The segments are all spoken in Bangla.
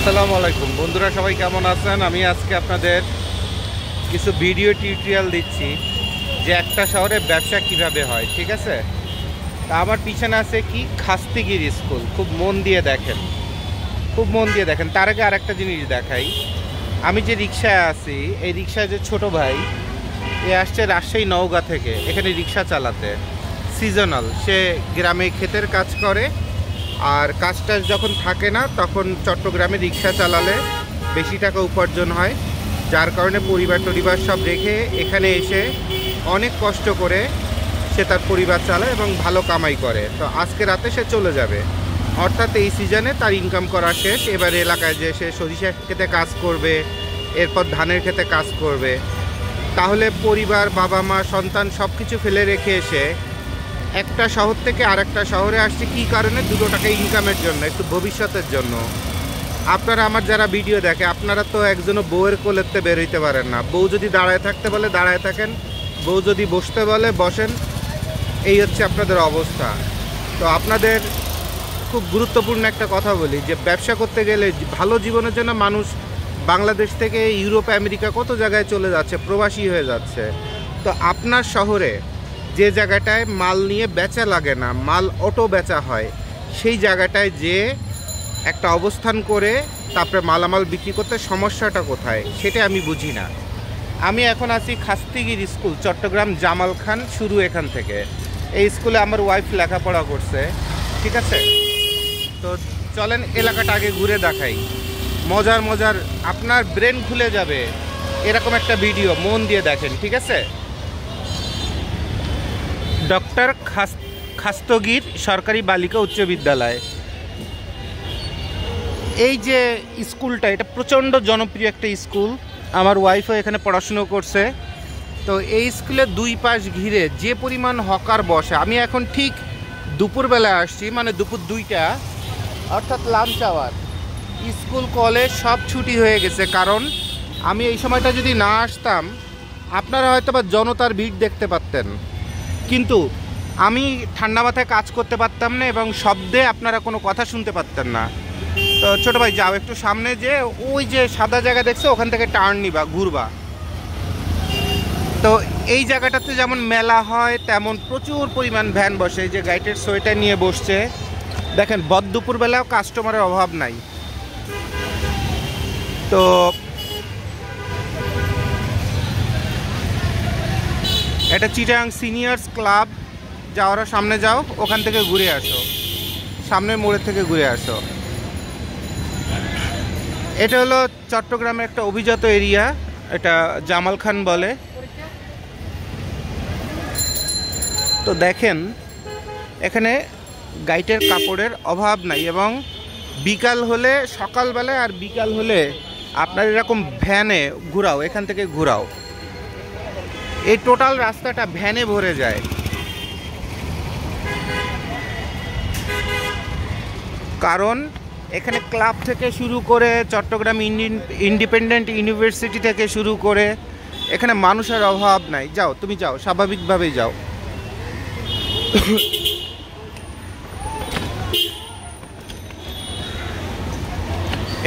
আসসালামু আলাইকুম বন্ধুরা, সবাই কেমন আছেন? আমি আজকে আপনাদের কিছু ভিডিও টিউটোরিয়াল দিচ্ছি যে একটা শহরে ব্যবসা কিভাবে হয়। ঠিক আছে, তা আমার পিছনে আছে কি খাস্তিগির স্কুল। খুব মন দিয়ে দেখেন, খুব মন দিয়ে দেখেন। তার আগে আরেকটা জিনিস দেখাই। আমি যে রিক্সায় আছি, এই রিক্সায় যে ছোট ভাই, এ আসছে রাজশাহী নওগাঁ থেকে এখানে রিক্সা চালাতে। সিজনাল, সে গ্রামে ক্ষেতের কাজ করে, আর কাজটা যখন থাকে না তখন চট্টগ্রামে রিক্সা চালালে বেশি টাকা উপার্জন হয়, যার কারণে পরিবার সব রেখে এখানে এসে অনেক কষ্ট করে সে তার পরিবার চালায় এবং ভালো কামাই করে। তো আজকে রাতে সে চলে যাবে, অর্থাৎ এই সিজনে তার ইনকাম করা শেষ। এবার এলাকায় যে সে সরিষা খেতে কাজ করবে, এরপর ধানের খেতে কাজ করবে। তাহলে পরিবার, বাবা মা, সন্তান সব কিছু ফেলে রেখে এসে একটা শহর থেকে আরেকটা শহরে আসছে কী কারণে? দুটো টাকা ইনকামের জন্য, একটু ভবিষ্যতের জন্য। আপনারা আমার যারা ভিডিও দেখে, আপনারা তো একজনও বউয়ের কোলেতে বের হইতে পারেন না। বউ যদি দাঁড়ায় থাকতে বলে দাঁড়ায় থাকেন, বউ যদি বসতে বলে বসেন। এই হচ্ছে আপনাদের অবস্থা। তো আপনাদের খুব গুরুত্বপূর্ণ একটা কথা বলি, যে ব্যবসা করতে গেলে ভালো জীবনের জন্য মানুষ বাংলাদেশ থেকে ইউরোপ, আমেরিকা কত জায়গায় চলে যাচ্ছে, প্রবাসী হয়ে যাচ্ছে। তো আপনার শহরে যে জায়গাটায় মাল নিয়ে বেচা লাগে না, মাল অটো বেচা হয়, সেই জায়গাটায় যে একটা অবস্থান করে তারপরে মালামাল বিক্রি করতে সমস্যাটা কোথায় সেটা আমি বুঝি না। আমি এখন আছি খাস্তিগির স্কুল, চট্টগ্রাম জামাল খান শুরু এখান থেকে। এই স্কুলে আমার ওয়াইফ লেখাপড়া করছে। ঠিক আছে, তো চলেন এলাকাটা আগে ঘুরে দেখাই। মজার মজার, আপনার ব্রেন খুলে যাবে এরকম একটা ভিডিও, মন দিয়ে দেখেন। ঠিক আছে, ডক্টর খাস্তগির সরকারি বালিকা উচ্চ বিদ্যালয়, এই যে স্কুলটা, এটা প্রচণ্ড জনপ্রিয় একটা স্কুল। আমার ওয়াইফও এখানে পড়াশুনো করছে। তো এই স্কুলের দুই পাশ ঘিরে যে পরিমাণ হকার বসে। আমি এখন ঠিক দুপুরবেলায় আসছি, মানে দুপুর 2টা, অর্থাৎ লাঞ্চ আওয়ার। স্কুল কলেজ সব ছুটি হয়ে গেছে, কারণ আমি এই সময়টা যদি না আসতাম আপনারা হয়তো বা জনতার ভিড় দেখতে পারতেন, কিন্তু আমি ঠান্ডা মাথায় কাজ করতে পারতাম না এবং শব্দে আপনারা কোনো কথা শুনতে পারতেন না। তো ছোটো ভাই যাও একটু সামনে, যে ওই যে সাদা জায়গা দেখছো ওখান থেকে টার্ন নিবা, ঘুরবা। তো এই জায়গাটাতে যেমন মেলা হয় তেমন প্রচুর পরিমাণ ভ্যান বসে। এই যে গাইডের সোয়েটার নিয়ে বসছে, দেখেন বদ দুপুরবেলাও কাস্টমারের অভাব নাই। তো এটা চিটাং সিনিয়র্স ক্লাব, যাওয়ার সামনে যাও, ওখান থেকে ঘুরে আসো, সামনের মোড়ের থেকে ঘুরে আসো। এটা হলো চট্টগ্রামের একটা অভিজাত এরিয়া, এটা জামাল খান বলে। তো দেখেন এখানে গাইটের কাপড়ের অভাব নাই, এবং বিকাল হলে, সকালবেলায় আর বিকাল হলে আপনার এরকম ভ্যানে ঘুরাও, এখান থেকে ঘুরাও, এই টোটাল রাস্তাটা ভ্যানে ভরে যায়। কারণ এখানে ক্লাব থেকে শুরু করে, চট্টগ্রাম ইন্ডিপেন্ডেন্ট ইউনিভার্সিটি থেকে শুরু করে, এখানে মানুষের অভাব নাই। যাও, তুমি যাও, স্বাভাবিকভাবেই যাও।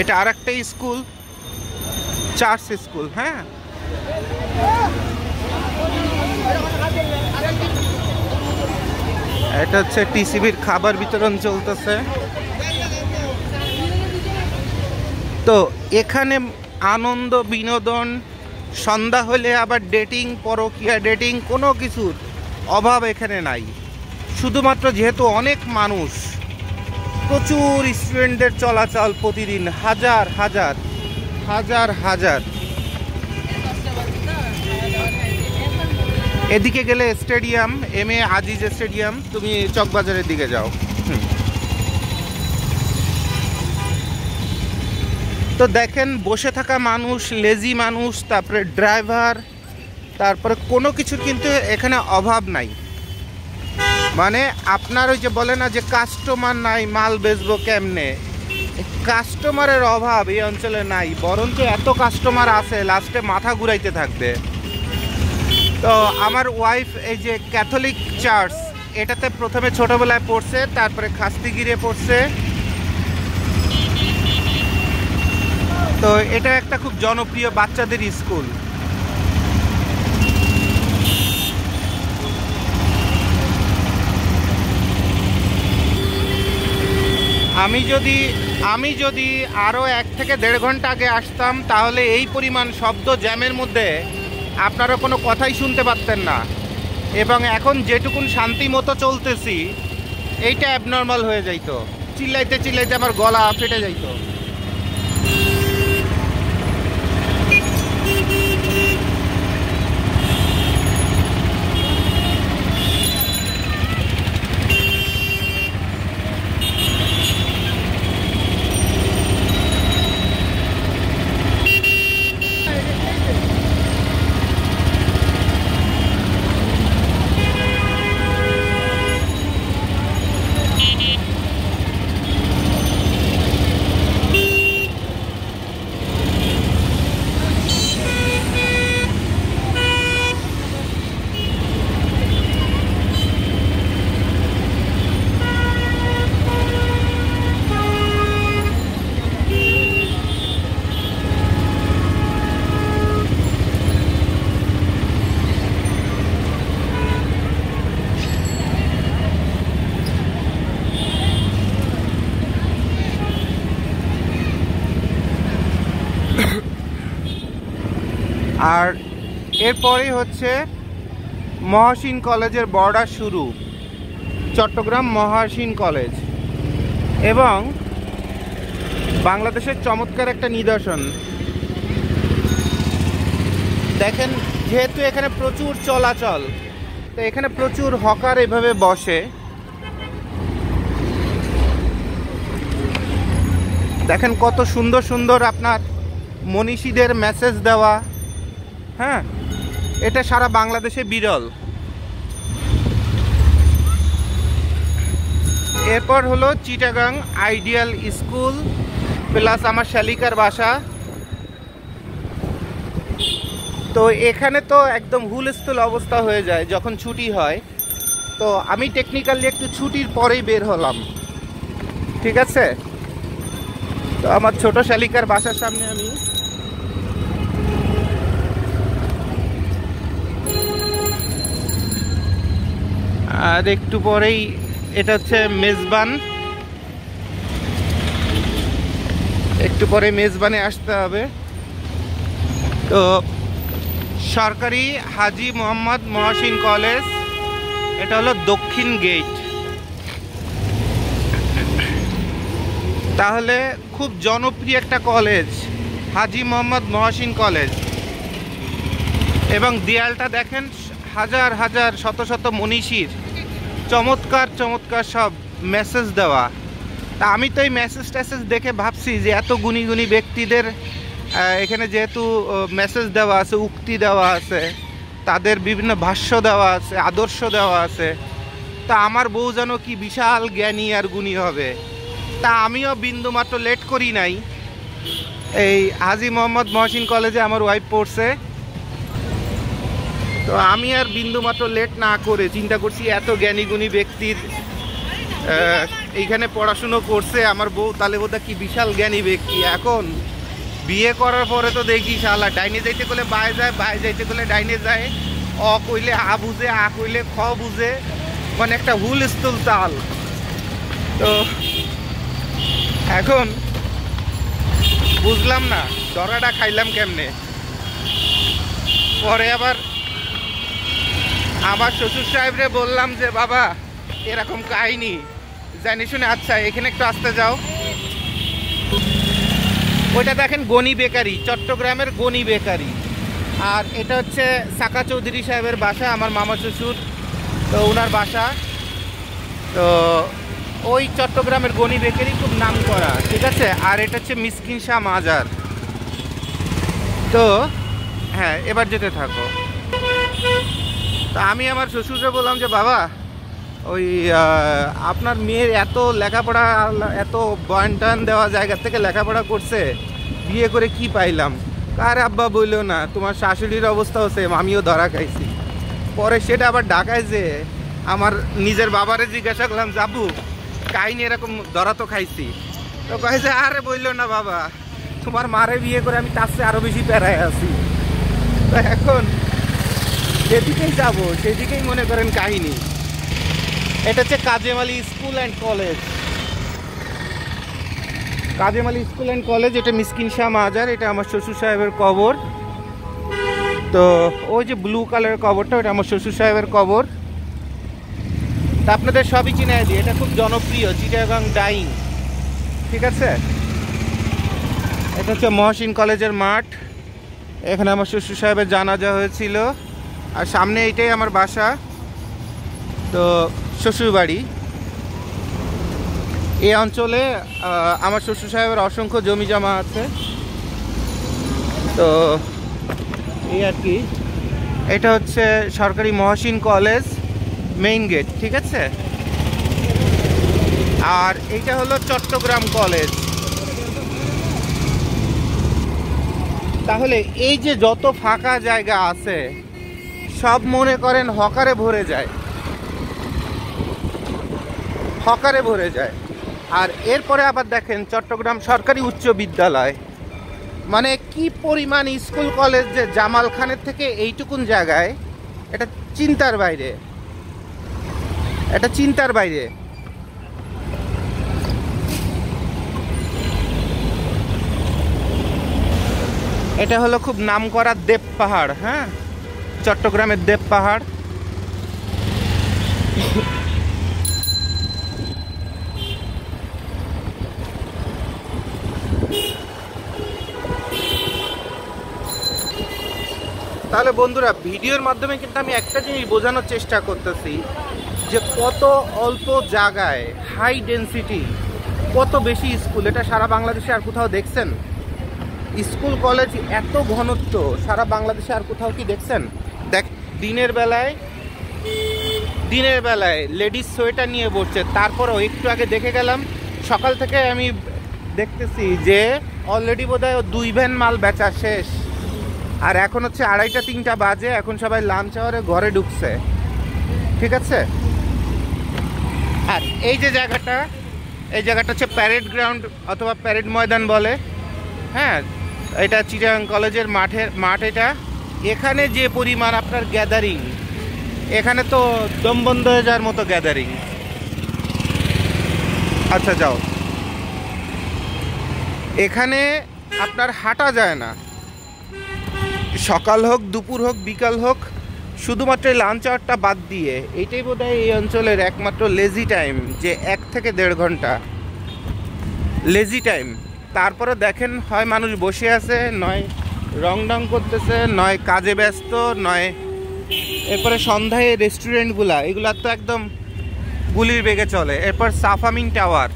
এটা আর একটা স্কুল, চার্চ স্কুল। হ্যাঁ, এটা হচ্ছে টিসিবির খাবার বিতরণ চলতেছে। তো এখানে আনন্দ, বিনোদন, সন্ধ্যা হলে আবার ডেটিং, পরকীয়া ডেটিং, কোনো কিছুর অভাব এখানে নাই। শুধুমাত্র যেহেতু অনেক মানুষ, প্রচুর স্টুডেন্টদের চলাচল প্রতিদিন, হাজার হাজার হাজার হাজার। এদিকে গেলে স্টেডিয়াম, এম.এ. আজিজ স্টেডিয়াম, তুমি চকবাজারের দিকে যাও। তো দেখেন বসে থাকা মানুষ, লেজি মানুষ, তারপরে ড্রাইভার, তারপরে কোনো কিছুর কিন্তু এখানে অভাব নাই। মানে আপনার ওই যে বলে না যে কাস্টমার নাই, মাল বেচবো কেমনে, কাস্টমারের অভাব এই অঞ্চলে নাই, বরঞ্চ এত কাস্টমার আছে লাস্টে মাথা ঘুরাইতে থাকবে। তো আমার ওয়াইফ এই যে ক্যাথলিক চার্চ, এটাতে প্রথমে ছোটোবেলায় পড়ছে, তারপরে খাস্তিগিরে পড়ছে। তো এটা একটা খুব জনপ্রিয় বাচ্চাদের স্কুল। আমি যদি আরও 1 থেকে 1.5 ঘন্টা আগে আসতাম তাহলে এই পরিমাণ শব্দ জ্যামের মধ্যে আপনারা কোনো কথাই শুনতে পারতেন না। এবং এখন যেটুকুন শান্তি মতো চলতেছি এইটা অ্যাবনর্মাল হয়ে যাইতো, চিল্লাইতে চিল্লাইতে আমার গলা ফেটে যাইতো। আর এরপরেই হচ্ছে মহাসিন কলেজের বর্ডার শুরু, চট্টগ্রাম মহাসিন কলেজ, এবং বাংলাদেশের চমৎকার একটা নিদর্শন দেখেন। যেহেতু এখানে প্রচুর চলাচল, তো এখানে প্রচুর হকার এভাবে বসে। দেখেন কত সুন্দর সুন্দর আপনার মনীষীদের মেসেজ দেওয়া। হ্যাঁ, এটা সারা বাংলাদেশে বিরল। এরপর হলো চিটাগাং আইডিয়াল স্কুল প্লাস আমার শালিকার বাসা। তো এখানে তো একদম হুলস্থুল অবস্থা হয়ে যায় যখন ছুটি হয়। তো আমি টেকনিক্যালি একটু ছুটির পরেই বের হলাম, ঠিক আছে। তো আমার ছোট শালিকার বাসার সামনে আমি আর একটু পরেই, এটা হচ্ছে মেজবান, একটু পরে মেজবানে আসতে হবে। তো সরকারি হাজী মোহাম্মদ মহসিন কলেজ, এটা হলো দক্ষিণ গেট। তাহলে খুব জনপ্রিয় একটা কলেজ হাজী মোহাম্মদ মহসিন কলেজ, এবং দেয়ালটা দেখেন হাজার হাজার শত শত মনীষীর চমৎকার চমৎকার সব মেসেজ দেওয়া। তা আমি তো এই মেসেজ টেসেজ দেখে ভাবছি যে এত গুণী গুণী ব্যক্তিদের এখানে যেহেতু মেসেজ দেওয়া আছে, উক্তি দেওয়া আছে, তাদের বিভিন্ন ভাষ্য দেওয়া আছে, আদর্শ দেওয়া আছে, তা আমার বউ যেন কি বিশাল জ্ঞানী আর গুণী হবে। তা আমিও বিন্দুমাত্র লেট করি নাই, এই হাজী মোহাম্মদ মহসিন কলেজে আমার ওয়াইফ পড়ছে। তো আমি আর বিন্দুমাত্র লেট না করে চিন্তা করছি এত জ্ঞানী গুণী ব্যক্তির এইখানে পড়াশুনো করছে আমার বউ, তাহলে বোধহয় কি বিশাল জ্ঞানী ব্যক্তি। এখন বিয়ে করার পরে তো দেখি শালা ডাইনে যাইতে গেলে বায়ে যায়, বায়ে যাইতে গেলে ডাইনে যায়, অ কইলে আ বুঝে, আ কইলে খ বুঝে, মানে একটা হুলস্থুল তাল। তো এখন বুঝলাম না ডরাটা খাইলাম কেমনে। পরে আবার আমার শ্বশুর সাহেবরে বললাম যে বাবা এরকম কাহিনী জানি শুনে, আচ্ছা এখানে একটু আসতে যাও। ওইটা দেখেন গনি বেকারি, চট্টগ্রামের গনি বেকারি। আর এটা হচ্ছে সাকা চৌধুরী সাহেবের বাসা, আমার মামা শ্বশুর, তো ওনার বাসা। তো ওই চট্টগ্রামের গনি বেকারি খুব নাম করা, ঠিক আছে। আর এটা হচ্ছে মিসকিন শাহ মাজার। তো হ্যাঁ, এবার যেতে থাকো। তা আমি আমার শ্বশুরকে বললাম যে বাবা ওই আপনার মেয়ের এত লেখাপড়া, এত বয়ান টয়ান দেওয়া জায়গা থেকে লেখাপড়া করছে, বিয়ে করে কি পাইলাম। আরে আব্বা বললো না, তোমার শাশুড়ির অবস্থাও সেম, আমিও ধরা খাইছি। পরে সেটা আবার ঢাকায় যে আমার নিজের বাবারে জিজ্ঞাসা করলাম, যাবু কাহিনী এরকম ধরা তো খাইছি। তো কয়েছে আরে বললো না বাবা, তোমার মারে বিয়ে করে আমি তার চেয়ে আরো বেশি প্যারায় আছি। তো এখন যেদিকেই যাব সেদিকেই মনে করেন কাহিনী। এটা হচ্ছে Kazem Ali school and college. Kazem Ali school and college, এটা মিসকিন শাহ মাজার, এটা আমার শ্বশুর সাহেবের কবর। তো ওই যে ব্লু কালারের কবরটা, ওটা আমার শ্বশুর সাহেবের কবর। তা আপনাদের সবই চিনাই দিই, এটা খুব জনপ্রিয় চিটাগাং ডাইং, ঠিক আছে। এটা হচ্ছে মহসিন কলেজের মাঠ, এখানে আমার শ্বশুর সাহেবের জানাজা হয়েছিল। আর সামনে এইটাই আমার বাসা, তো শ্বশুর বাড়ি। এই অঞ্চলে আমার শ্বশুর সাহেবের অসংখ্য জমি জমা আছে। তো এই আর কি, এটা হচ্ছে সরকারি মহসিন কলেজ মেইন গেট, ঠিক আছে। আর এইটা হলো চট্টগ্রাম কলেজ। তাহলে এই যে যত ফাঁকা জায়গা আছে সব মনে করেন হকারে ভরে যায়, হকারে ভরে যায়। আর এরপরে আবার দেখেন চট্টগ্রাম সরকারি উচ্চ বিদ্যালয়, মানে কি পরিমাণ স্কুল কলেজ যে জামাল খানের থেকে এইটুকুন জায়গায়, এটা চিন্তার বাইরে, এটা চিন্তার বাইরে। এটা হলো খুব নামকরা দেব পাহাড়, হ্যাঁ, চট্টগ্রামের দেব পাহাড়। তাহলে বন্ধুরা, ভিডিওর মাধ্যমে কিন্তু আমি একটা জিনিস বোঝানোর চেষ্টা করতেছি যে কত অল্প জায়গায় হাই ডেন্সিটি, কত বেশি স্কুল। এটা সারা বাংলাদেশে আর কোথাও দেখছেন? স্কুল কলেজ এত ঘনত্ব সারা বাংলাদেশে আর কোথাও কি দেখছেন? দেখ, দিনের বেলায় লেডিস সোয়েটার নিয়ে বসছে। তারপরেও একটু আগে দেখে গেলাম, সকাল থেকে আমি দেখতেছি যে অলরেডি বোধহয় 2 ভ্যান মাল বেচা শেষ। আর এখন হচ্ছে 2:30-3টা বাজে, এখন সবাই লাঞ্চ আওয়ারে ঘরে ঢুকছে, ঠিক আছে। আর এই যে জায়গাটা, এই জায়গাটা হচ্ছে প্যারেড গ্রাউন্ড অথবা প্যারেড ময়দান বলে, হ্যাঁ। এটা চিটাগাং কলেজের মাঠ এটা। এখানে যে পরিমাণ আপনার গ্যাদারিং, এখানে তো দম বন্ধ হয়ে যাওয়ার মতো গ্যাদারিং। আচ্ছা যাও, এখানে আপনার হাঁটা যায় না, সকাল হোক, দুপুর হোক, বিকাল হোক, শুধুমাত্র লাঞ্চ আওয়ারটা বাদ দিয়ে এইটাই বোধহয় এই অঞ্চলের একমাত্র লেজি টাইম, যে 1 থেকে 1.5 ঘন্টা লেজি টাইম। তারপরে দেখেন হয় মানুষ বসে আছে, নয় রং করতেছে, নয় কাজে ব্যস্ত, নয়। এরপরে সন্ধ্যায় রেস্টুরেন্টগুলা, এগুলা তো একদম গুলির বেগে চলে। এরপর সাফামিং টাওয়ার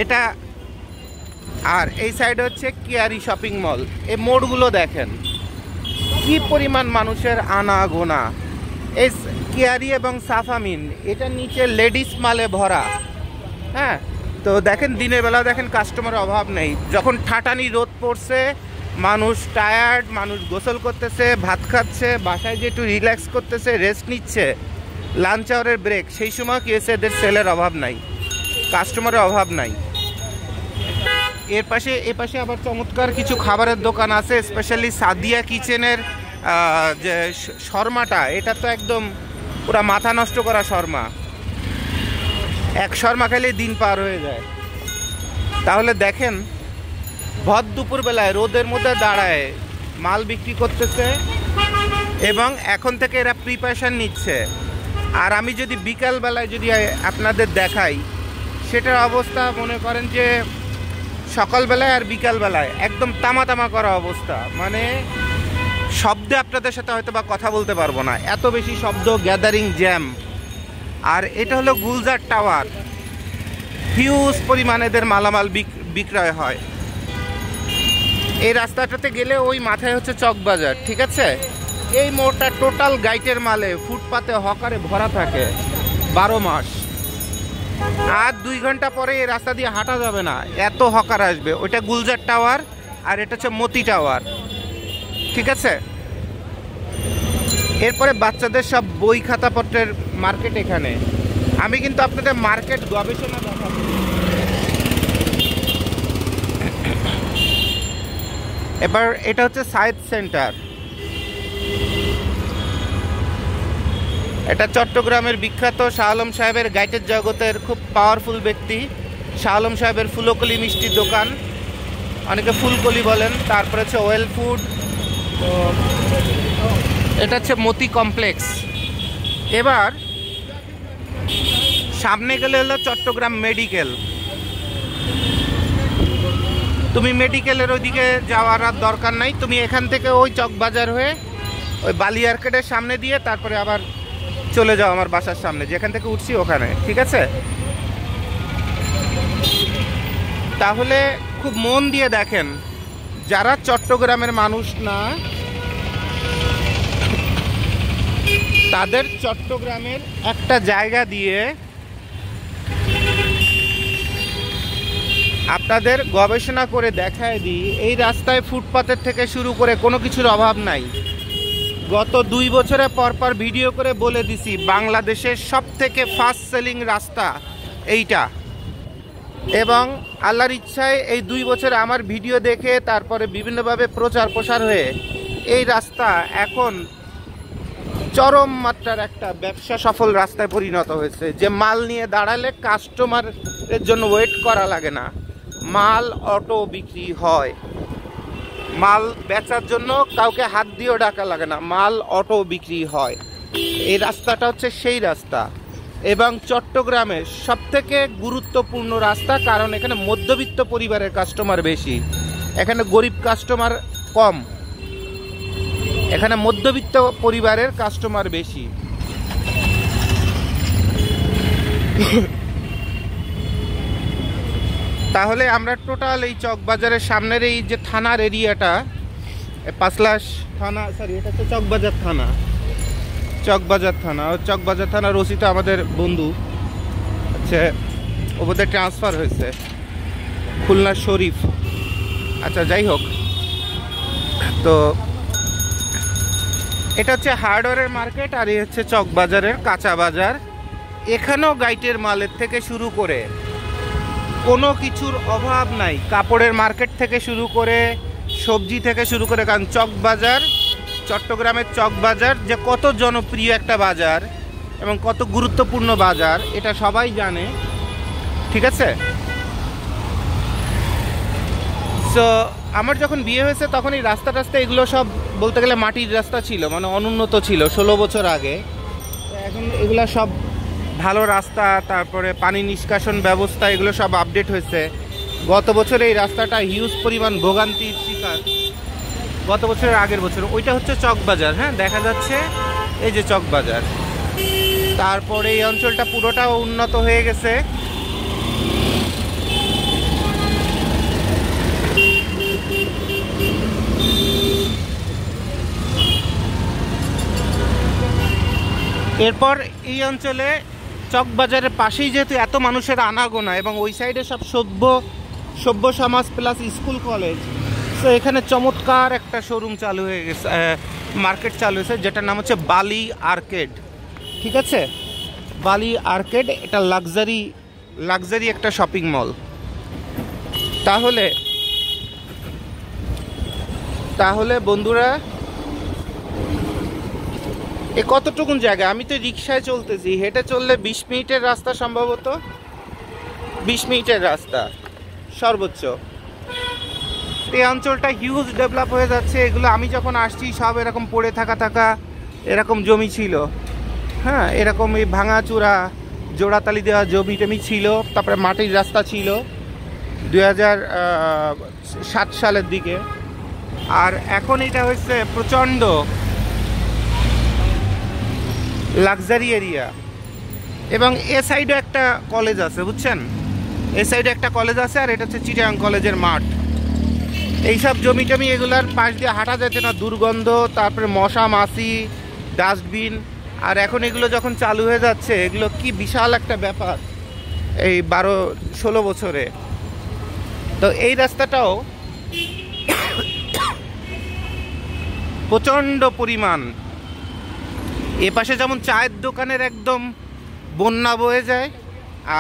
এটা। আর এই সাইডে হচ্ছে কিয়ারি শপিং মল। এই মোড়গুলো দেখেন কি পরিমাণ মানুষের আনাগোনা। এই কিয়ারি এবং সাফামিন, এটার নিচে লেডিস মালে ভরা, হ্যাঁ। তো দেখেন দিনের বেলা দেখেন কাস্টমারের অভাব নেই। যখন ঠাটানি রোদ পড়ছে, মানুষ টায়ার্ড, মানুষ গোসল করতেছে, ভাত খাচ্ছে, বাসায় যে একটু রিল্যাক্স করতেছে, রেস্ট নিচ্ছে, লাঞ্চ আওয়ারের ব্রেক, সেই সময় কি এসে এদের সেলের অভাব নাই, কাস্টমারের অভাব নাই। এ পাশে আবার চমৎকার কিছু খাবারের দোকান আছে, স্পেশালি সাদিয়া কিচেনের যে শর্মাটা, এটা তো একদম পুরা মাথা নষ্ট করা শর্মা। এক শর্মা খেলে দিন পার হয়ে যায়। তাহলে দেখেন ভর দুপুর বেলায় রোদের মধ্যে দাঁড়ায় মাল বিক্রি করতেছে, এবং এখন থেকে এরা প্রিপারেশন নিচ্ছে। আর আমি যদি বিকাল বেলায় যদি আপনাদের দেখাই, সেটার অবস্থা মনে করেন যে সকালবেলায় আর বিকালবেলায় একদম তামা করা অবস্থা। মানে শব্দে আপনাদের সাথে হয়তো বা কথা বলতে পারবো না, এত বেশি শব্দ, গ্যাদারিং, জ্যাম। আর এটা হলো গুলজার টাওয়ার, হিউজ পরিমাণে এদের মালামাল বিক্রয় হয়। এই রাস্তাটাতে গেলে ওই মাথায় হচ্ছে চকবাজার, ঠিক আছে। এই মোড়টা টোটাল গাইটের মালে, ফুটপাতে, হকারে ভরা থাকে 12 মাস। আর 2 ঘন্টা পরে এই রাস্তা দিয়ে হাঁটা যাবে না, এত হকার আসবে। ওইটা গুলজার টাওয়ার, আর এটা হচ্ছে মতি টাওয়ার, ঠিক আছে। এরপরে বাচ্চাদের সব বই খাতাপত্রের মার্কেট এখানে। আমি কিন্তু আপনাদের মার্কেট গবেষণা দেখাবো। এবার এটা হচ্ছে সায়েদ সেন্টার। এটা চট্টগ্রামের বিখ্যাত শাহ আলম সাহেবের গাইটের জগতের খুব পাওয়ারফুল ব্যক্তি। শাহ আলম সাহেবের ফুলকলি মিষ্টির দোকান, অনেকে ফুলকলি বলেন। তারপরে হচ্ছে ওয়েল ফুড। তো এটা হচ্ছে মতি কমপ্লেক্স। এবার সামনে গেলে হলো চট্টগ্রাম মেডিকেল। তুমি মেডিকেলের ওইদিকে যাওয়ার আর দরকার নাই, তুমি এখান থেকে ওই চকবাজার হয়ে ওই বালি আর্কেডের সামনে দিয়ে তারপরে আবার চলে যাও আমার বাসার সামনে, যেখান থেকে উঠছি ওখানে, ঠিক আছে? তাহলে খুব মন দিয়ে দেখেন, যারা চট্টগ্রামের মানুষ না তাদের চট্টগ্রামের একটা জায়গা দিয়ে আপনাদের গবেষণা করে দেখায় দিই, এই রাস্তায় ফুটপাতের থেকে শুরু করে কোনো কিছুর অভাব নাই। গত 2 বছরে পরপর ভিডিও করে বলে দিছি বাংলাদেশের সবথেকে ফাস্ট সেলিং রাস্তা এইটা। এবং আল্লাহর ইচ্ছায় এই 2 বছরে আমার ভিডিও দেখে তারপরে বিভিন্নভাবে প্রচার প্রসার হয়ে এই রাস্তা এখন চরম মাত্রার একটা ব্যবসা সফল রাস্তায় পরিণত হয়েছে। যে মাল নিয়ে দাঁড়ালে কাস্টমারের জন্য ওয়েট করা লাগে না, মাল অটো বিক্রি হয়। মাল বেচার জন্য কাউকে হাত দিয়েও ডাকা লাগে না, মাল অটো বিক্রি হয়। এই রাস্তাটা হচ্ছে সেই রাস্তা এবং চট্টগ্রামের সবথেকে গুরুত্বপূর্ণ রাস্তা, কারণ এখানে মধ্যবিত্ত পরিবারের কাস্টমার বেশি, এখানে গরিব কাস্টমার কম। এখানে মধ্যবিত্ত পরিবারের কাস্টমার বেশি। তাহলে আমরা টোটাল এই চকবাজারের সামনের এই যে থানার এরিয়াটা, পাঁচলাশ থানা, সরি এটা তো চকবাজার থানা, চকবাজার থানা। চকবাজার থানার ওসি তো আমাদের বন্ধু, আচ্ছা ওদের ট্রান্সফার হয়েছে খুলনা শরীফ। আচ্ছা যাই হোক, তো এটা হচ্ছে হার্ডওয়্যারের মার্কেট আর এই হচ্ছে চকবাজারের কাঁচা বাজার। এখানেও গাইটের মালের থেকে শুরু করে কোনো কিছুর অভাব নাই, কাপড়ের মার্কেট থেকে শুরু করে সবজি থেকে শুরু করে। কারণ চকবাজার, চট্টগ্রামের চকবাজার যে কত জনপ্রিয় একটা বাজার এবং কত গুরুত্বপূর্ণ বাজার এটা সবাই জানে, ঠিক আছে? সো আমার যখন বিয়ে হয়েছে তখন এই রাস্তা এগুলো সব বলতে গেলে মাটির রাস্তা ছিল, মানে অনুন্নত ছিল 16 বছর আগে। এখন এগুলো সব ভালো রাস্তা, তারপরে পানি নিষ্কাশন ব্যবস্থা এগুলো সব আপডেট হয়েছে। গত বছর এই রাস্তাটা হিউজ পরিমাণ ভোগান্তির শিকার, গত বছরের আগের বছর। ওইটা হচ্ছে চকবাজার, হ্যাঁ দেখা যাচ্ছে এই যে চকবাজার। তারপরে এই অঞ্চলটা পুরোটাও উন্নত হয়ে গেছে। এরপর এই অঞ্চলে চকবাজারের পাশেই যেহেতু এত মানুষের আনাগোনা এবং ওই সাইডে সব সভ্য সমাজ প্লাস স্কুল কলেজ, তো এখানে চমৎকার একটা শোরুম চালু হয়ে গেছে, মার্কেট চালু হয়েছে, যেটার নাম হচ্ছে বালি আর্কেড, ঠিক আছে? বালি আর্কেড, এটা লাক্সারি একটা শপিং মল। তাহলে বন্ধুরা এ কতটুকুন জায়গা, আমি তো রিক্সায় চলতেছি, হেঁটে চললে 20 মিনিটের রাস্তা, সম্ভবত 20 মিনিটের রাস্তা সর্বোচ্চ। এই অঞ্চলটা হিউজ ডেভেলপ হয়ে যাচ্ছে। এগুলো আমি যখন আসছি সব এরকম পড়ে থাকা এরকম জমি ছিল, হ্যাঁ এরকম এই ভাঙাচুরা জোড়াতালি দেওয়া জমি টমি ছিল। তারপরে মাটির রাস্তা ছিল 2007 সালের দিকে। আর এখন এটা হচ্ছে প্রচণ্ড লাক্সারি এরিয়া। এবং এ সাইডে একটা কলেজ আছে, বুঝছেন, এ সাইডে একটা কলেজ আছে, আর এটা হচ্ছে চিটাগাং কলেজের মাঠ। এইসব জমি টমি এগুলার পাশ দিয়ে হাঁটা যাচ্ছে না, দুর্গন্ধ, তারপরে মশা মাছি, ডাস্টবিন। আর এখন এগুলো যখন চালু হয়ে যাচ্ছে, এগুলো কি বিশাল একটা ব্যাপার এই 12-16 বছরে। তো এই রাস্তাটাও প্রচণ্ড পরিমাণ, এ পাশে যেমন চায়ের দোকানের একদম বন্যা বয়ে যায়,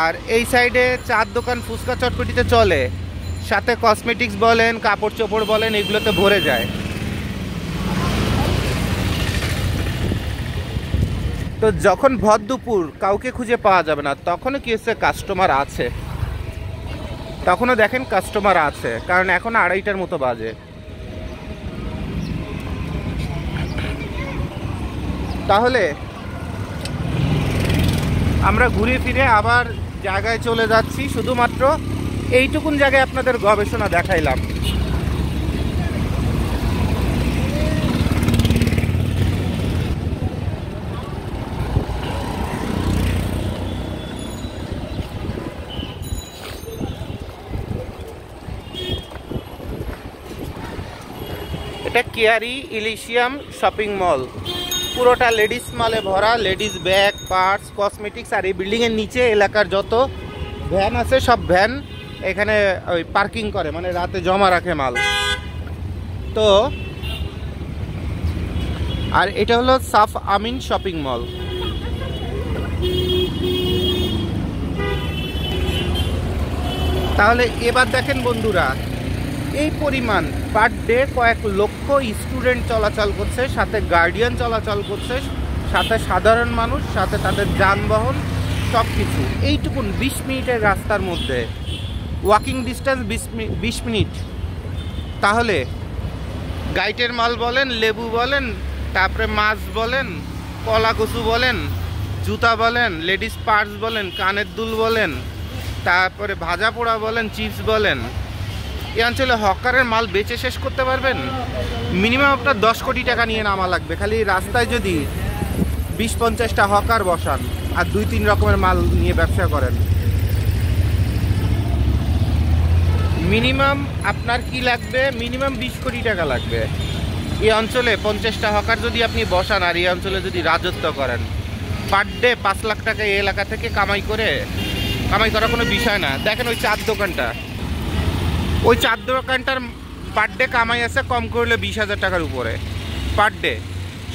আর এই সাইডে চার দোকান ফুচকা চটপটিতে চলে, সাথে কসমেটিক্স বলেন, কাপড় চোপড় বলেন, এগুলোতে ভরে যায়। তো যখন ভর দুপুর কাউকে খুঁজে পাওয়া যাবে না, তখনও কি হচ্ছে, কাস্টমার আছে, তখনও দেখেন কাস্টমার আছে, কারণ এখন 2:30টার মতো বাজে। তাহলে আমরা ঘুরে ফিরে আবার জায়গায় চলে যাচ্ছি, শুধুমাত্র এইটুকুন জায়গায় আপনাদের গবেষণা দেখাইলাম। এটা কেয়ারি ইলিশিয়াম শপিং মল, পুরোটা লেডিস মালে ভরা, লেডিস ব্যাগ, পার্টস, কসমেটিক্স। আর এই বিল্ডিংয়ের নিচে এলাকার যত ভ্যান আছে সব ভ্যান এখানে ওই পার্কিং করে, মানে রাতে জমা রাখে মাল। তো আর এটা হলো সাফ আমিন শপিং মল। তাহলে এবার দেখেন বন্ধুরা, এই পরিমাণ পার ডে কয়েক লক্ষ স্টুডেন্ট চলাচল করছে, সাথে গার্ডিয়ান চলাচল করছে, সাথে সাধারণ মানুষ, সাথে তাদের যানবাহন, সব কিছু এইটুকুন 20 মিনিটের রাস্তার মধ্যে, ওয়াকিং ডিস্টেন্স 20 মিনিট। তাহলে গাইটের মাল বলেন, লেবু বলেন, তারপরে মাছ বলেন, কলা কচু বলেন, জুতা বলেন, লেডিস পার্স বলেন, কানের দুল বলেন, তারপরে ভাজা পোড়া বলেন, চিপস বলেন, এই অঞ্চলে হকারের মাল বেচে শেষ করতে পারবেন। মিনিমাম আপনার 10 কোটি টাকা নিয়ে নামা লাগবে, খালি রাস্তায় যদি 20-50টা হকার বসান আর 2-3 রকমের মাল নিয়ে ব্যবসা করেন। মিনিমাম আপনার কি লাগবে, মিনিমাম 20 কোটি টাকা লাগবে। এই অঞ্চলে 50টা হকার যদি আপনি বসান আর এই অঞ্চলে যদি রাজত্ব করেন, পার ডে 5 লাখ টাকা এই এলাকা থেকে কামাই করা কোনো বিষয় না। দেখেন ওই চার দোকানটা, ওই চার দোকানটার পার ডে কামাই আছে কম করলে 20,000 টাকার উপরে পার ডে।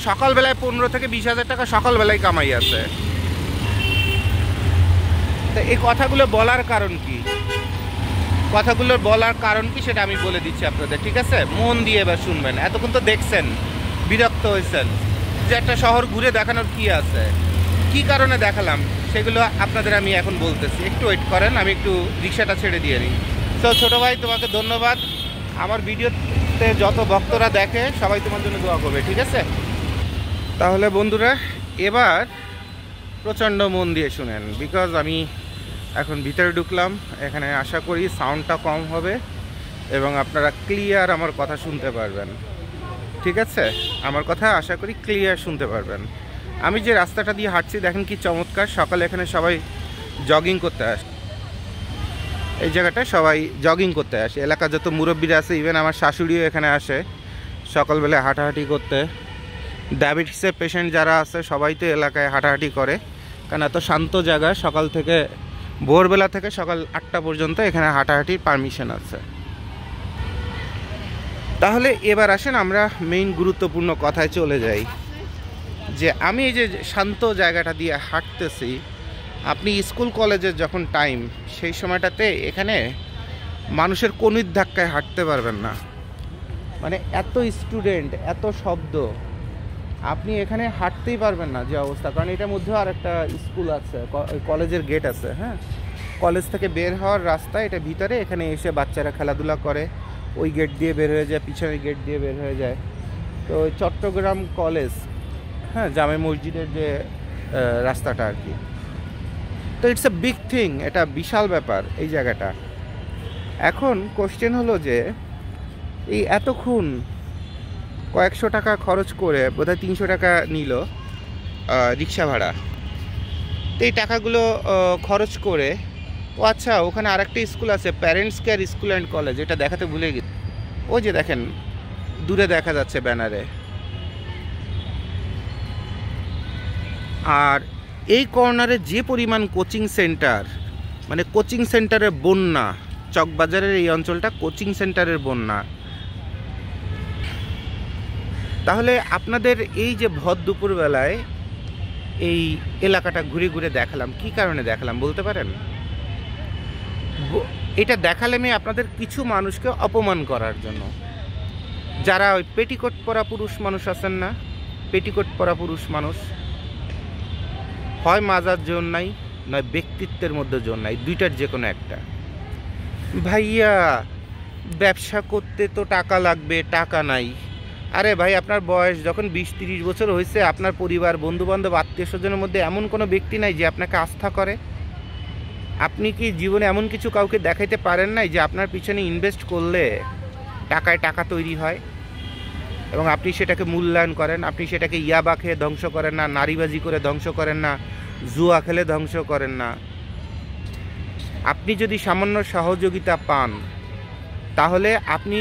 সকালবেলায় 15 থেকে 20,000 টাকা সকালবেলায় কামাই আছে। তো এই কথাগুলো বলার কারণ কি, সেটা আমি বলে দিচ্ছি আপনাদের, ঠিক আছে? মন দিয়ে এবার শুনবেন। এতক্ষণ তো দেখছেন, বিরক্ত হয়েছেন যে একটা শহর ঘুরে দেখানোর কি আছে, কি কারণে দেখালাম, সেগুলো আপনাদের আমি এখন বলতেছি। একটু ওয়েট করেন, আমি একটু রিক্সাটা ছেড়ে দিয়ে নিই। তো ছোটো ভাই, তোমাকে ধন্যবাদ। আমার ভিডিওতে যত ভক্তরা দেখে সবাই তোমার জন্য দোয়া করবে, ঠিক আছে? তাহলে বন্ধুরা এবার প্রচণ্ড মন দিয়ে শুনেন, বিকজ আমি এখন ভিতরে ঢুকলাম। এখানে আশা করি সাউন্ডটা কম হবে এবং আপনারা ক্লিয়ার আমার কথা শুনতে পারবেন, ঠিক আছে? আমার কথা আশা করি ক্লিয়ার শুনতে পারবেন। আমি যে রাস্তাটা দিয়ে হাঁটছি দেখেন কি চমৎকার। সকালে এখানে সবাই জগিং করতে আসে, এই জায়গাটায় সবাই জগিং করতে আসে। এলাকার যত মুরব্বীরা আছে, ইভেন আমার শাশুড়িও এখানে আসে সকালবেলায় হাঁটাহাঁটি করতে। ডায়াবেটিসের পেশেন্ট যারা আছে সবাই তো এলাকায় হাঁটাহাঁটি করে, কারণ এত শান্ত জায়গা। সকাল থেকে ভোরবেলা থেকে সকাল 8টা পর্যন্ত এখানে হাঁটাহাঁটির পারমিশন আছে। তাহলে এবার আসেন আমরা মেইন গুরুত্বপূর্ণ কথায় চলে যাই, যে আমি এই যে শান্ত জায়গাটা দিয়ে হাঁটতেছি, আপনি স্কুল কলেজের যখন টাইম, সেই সময়টাতে এখানে মানুষের কনির ধাক্কায় হাঁটতে পারবেন না। মানে এত স্টুডেন্ট, এত শব্দ, আপনি এখানে হাঁটতেই পারবেন না যে অবস্থা। কারণ এটার মধ্যেও আর একটা স্কুল আছে, কলেজের গেট আছে। হ্যাঁ, কলেজ থেকে বের হওয়ার রাস্তা এটা ভিতরে, এখানে এসে বাচ্চারা খেলাধুলা করে, ওই গেট দিয়ে বের হয়ে যায়, পিছনের গেট দিয়ে বের হয়ে যায়। তো চট্টগ্রাম কলেজ, হ্যাঁ, জামে মসজিদের যে রাস্তাটা আর কি। তো ইটস এ বিগ থিং, এটা বিশাল ব্যাপার এই জায়গাটা। এখন কোশ্চেন হলো যে এই এতক্ষণ কয়েকশো টাকা খরচ করে, বোধহয় 300 টাকা নিল রিক্সা ভাড়া। তো এই টাকাগুলো খরচ করে, ও আচ্ছা, ওখানে আরেকটা স্কুল আছে, parents care school and college, এটা দেখাতে ভুলে গেছি। ওই যে দেখেন দূরে দেখা যাচ্ছে ব্যানারে। আর এই কর্নারে যে পরিমাণ কোচিং সেন্টার, মানে কোচিং সেন্টারের বন্যা, চকবাজারের এই অঞ্চলটা কোচিং সেন্টারের বন্যা। তাহলে আপনাদের এই যে ভর দুপুরবেলায় এই এলাকাটা ঘুরে ঘুরে দেখালাম, কি কারণে দেখালাম বলতে পারেন? এটা দেখালে আমি আপনাদের কিছু মানুষকে অপমান করার জন্য, যারা ওই পেটিকোট পরা পুরুষ মানুষ আছেন না, পেটিকোট পরা পুরুষ মানুষ, হয় মাজার জোর নাই, নয় ব্যক্তিত্বের মধ্যে জোর নাই, দুইটার যে কোনো একটা। ভাইয়া ব্যবসা করতে তো টাকা লাগবে, টাকা নাই। আরে ভাই, আপনার বয়স যখন 20-30 বছর হয়েছে, আপনার পরিবার, বন্ধুবান্ধব, আত্মীয় স্বজনের মধ্যে এমন কোনো ব্যক্তি নাই যে আপনাকে আস্থা করে? আপনি কি জীবনে এমন কিছু কাউকে দেখাইতে পারেন নাই যে আপনার পিছনে ইনভেস্ট করলে টাকায় টাকা তৈরি হয় এবং আপনি সেটাকে মূল্যায়ন করেন? আপনি সেটাকে ইয়াবা খেয়ে ধ্বংস করেন না, নারীবাজি করে ধ্বংস করেন না, জুয়া খেলে ধ্বংস করেন না। আপনি যদি সামান্য সহযোগিতা পান, তাহলে আপনি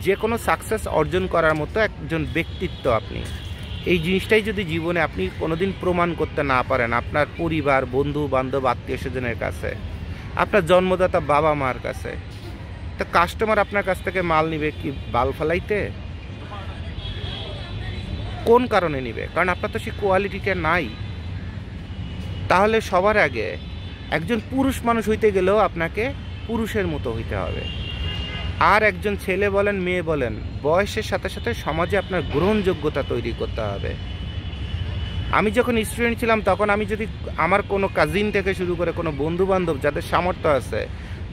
যে কোনো সাকসেস অর্জন করার মতো একজন ব্যক্তিত্ব আপনি। এই জিনিসটাই যদি জীবনে আপনি কোনোদিন প্রমাণ করতে না পারেন আপনার পরিবার, বন্ধু বান্ধব, আত্মীয় স্বজনের কাছে, আপনার জন্মদাতা বাবা মার কাছে, তো কাস্টমার আপনার কাছ থেকে মাল নিবে কি বাল ফালাইতে? কোন কারণে নিবে? কারণ আপনার তো সেই কোয়ালিটিটা নাই। তাহলে সবার আগে একজন পুরুষ মানুষ হইতে গেলেও আপনাকে পুরুষের মতো হইতে হবে। আর একজন ছেলে বলেন, মেয়ে বলেন, বয়সের সাথে সাথে সমাজে আপনার গ্রহণযোগ্যতা তৈরি করতে হবে। আমি যখন স্টুডেন্ট ছিলাম, তখন আমি যদি আমার কোনো কাজিন থেকে শুরু করে কোনো বন্ধু বান্ধব যাদের সামর্থ্য আছে,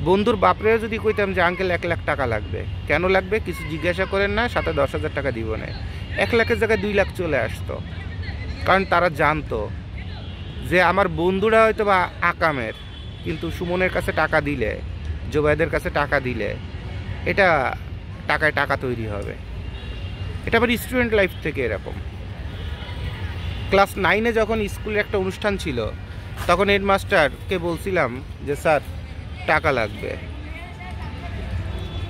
বন্ধুর বাপরেও যদি কইতাম যে আঙ্কেল 1 লাখ টাকা লাগবে, কেন লাগবে কিছু জিজ্ঞাসা করেন না, সাথে 10,000 টাকা দিব না, 1 লাখের জায়গায় 2 লাখ চলে আসতো। কারণ তারা জানতো যে আমার বন্ধুরা হয়তো বা আকামের, কিন্তু সুমনের কাছে টাকা দিলে, জোবাইদের কাছে টাকা দিলে এটা টাকায় টাকা তৈরি হবে। এটা আবার স্টুডেন্ট লাইফ থেকে এরকম। ক্লাস 9-এ যখন স্কুলের একটা অনুষ্ঠান ছিল, তখন হেডমাস্টারকে বলছিলাম যে স্যার টাকা লাগবে,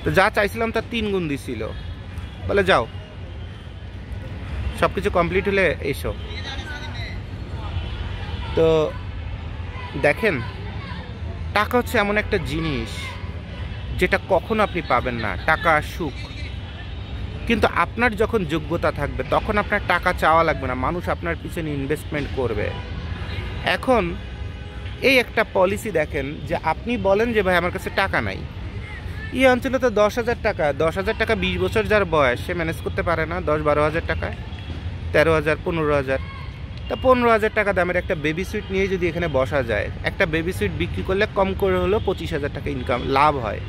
তো যা চাইছিলাম তার 3 গুণ দিছিল। বলে যাও, সব কিছু কমপ্লিট হলে এসো। তো দেখেন, টাকা হচ্ছে এমন একটা জিনিস যেটা কখনো আপনি পাবেন না, টাকা সুখ। কিন্তু আপনার যখন যোগ্যতা থাকবে, তখন আপনার টাকা চাওয়া লাগবে না, মানুষ আপনার পিছনে ইনভেস্টমেন্ট করবে। এখন এই একটা পলিসি দেখেন যে আপনি বলেন যে ভাই আমার কাছে টাকা নাই, এই অঞ্চলে তো 10,000 টাকা, 10,000 টাকা 20 বছর যার বয়স সে ম্যানেজ করতে পারে না? 10-12 হাজার টাকায়, 13,000, 15,000, তা 15,000 টাকা দামের একটা বেবি সুইট নিয়ে যদি এখানে বসা যায়, একটা বেবি সুইট বিক্রি করলে কম করে হলেও 25,000 টাকা ইনকাম লাভ হয়,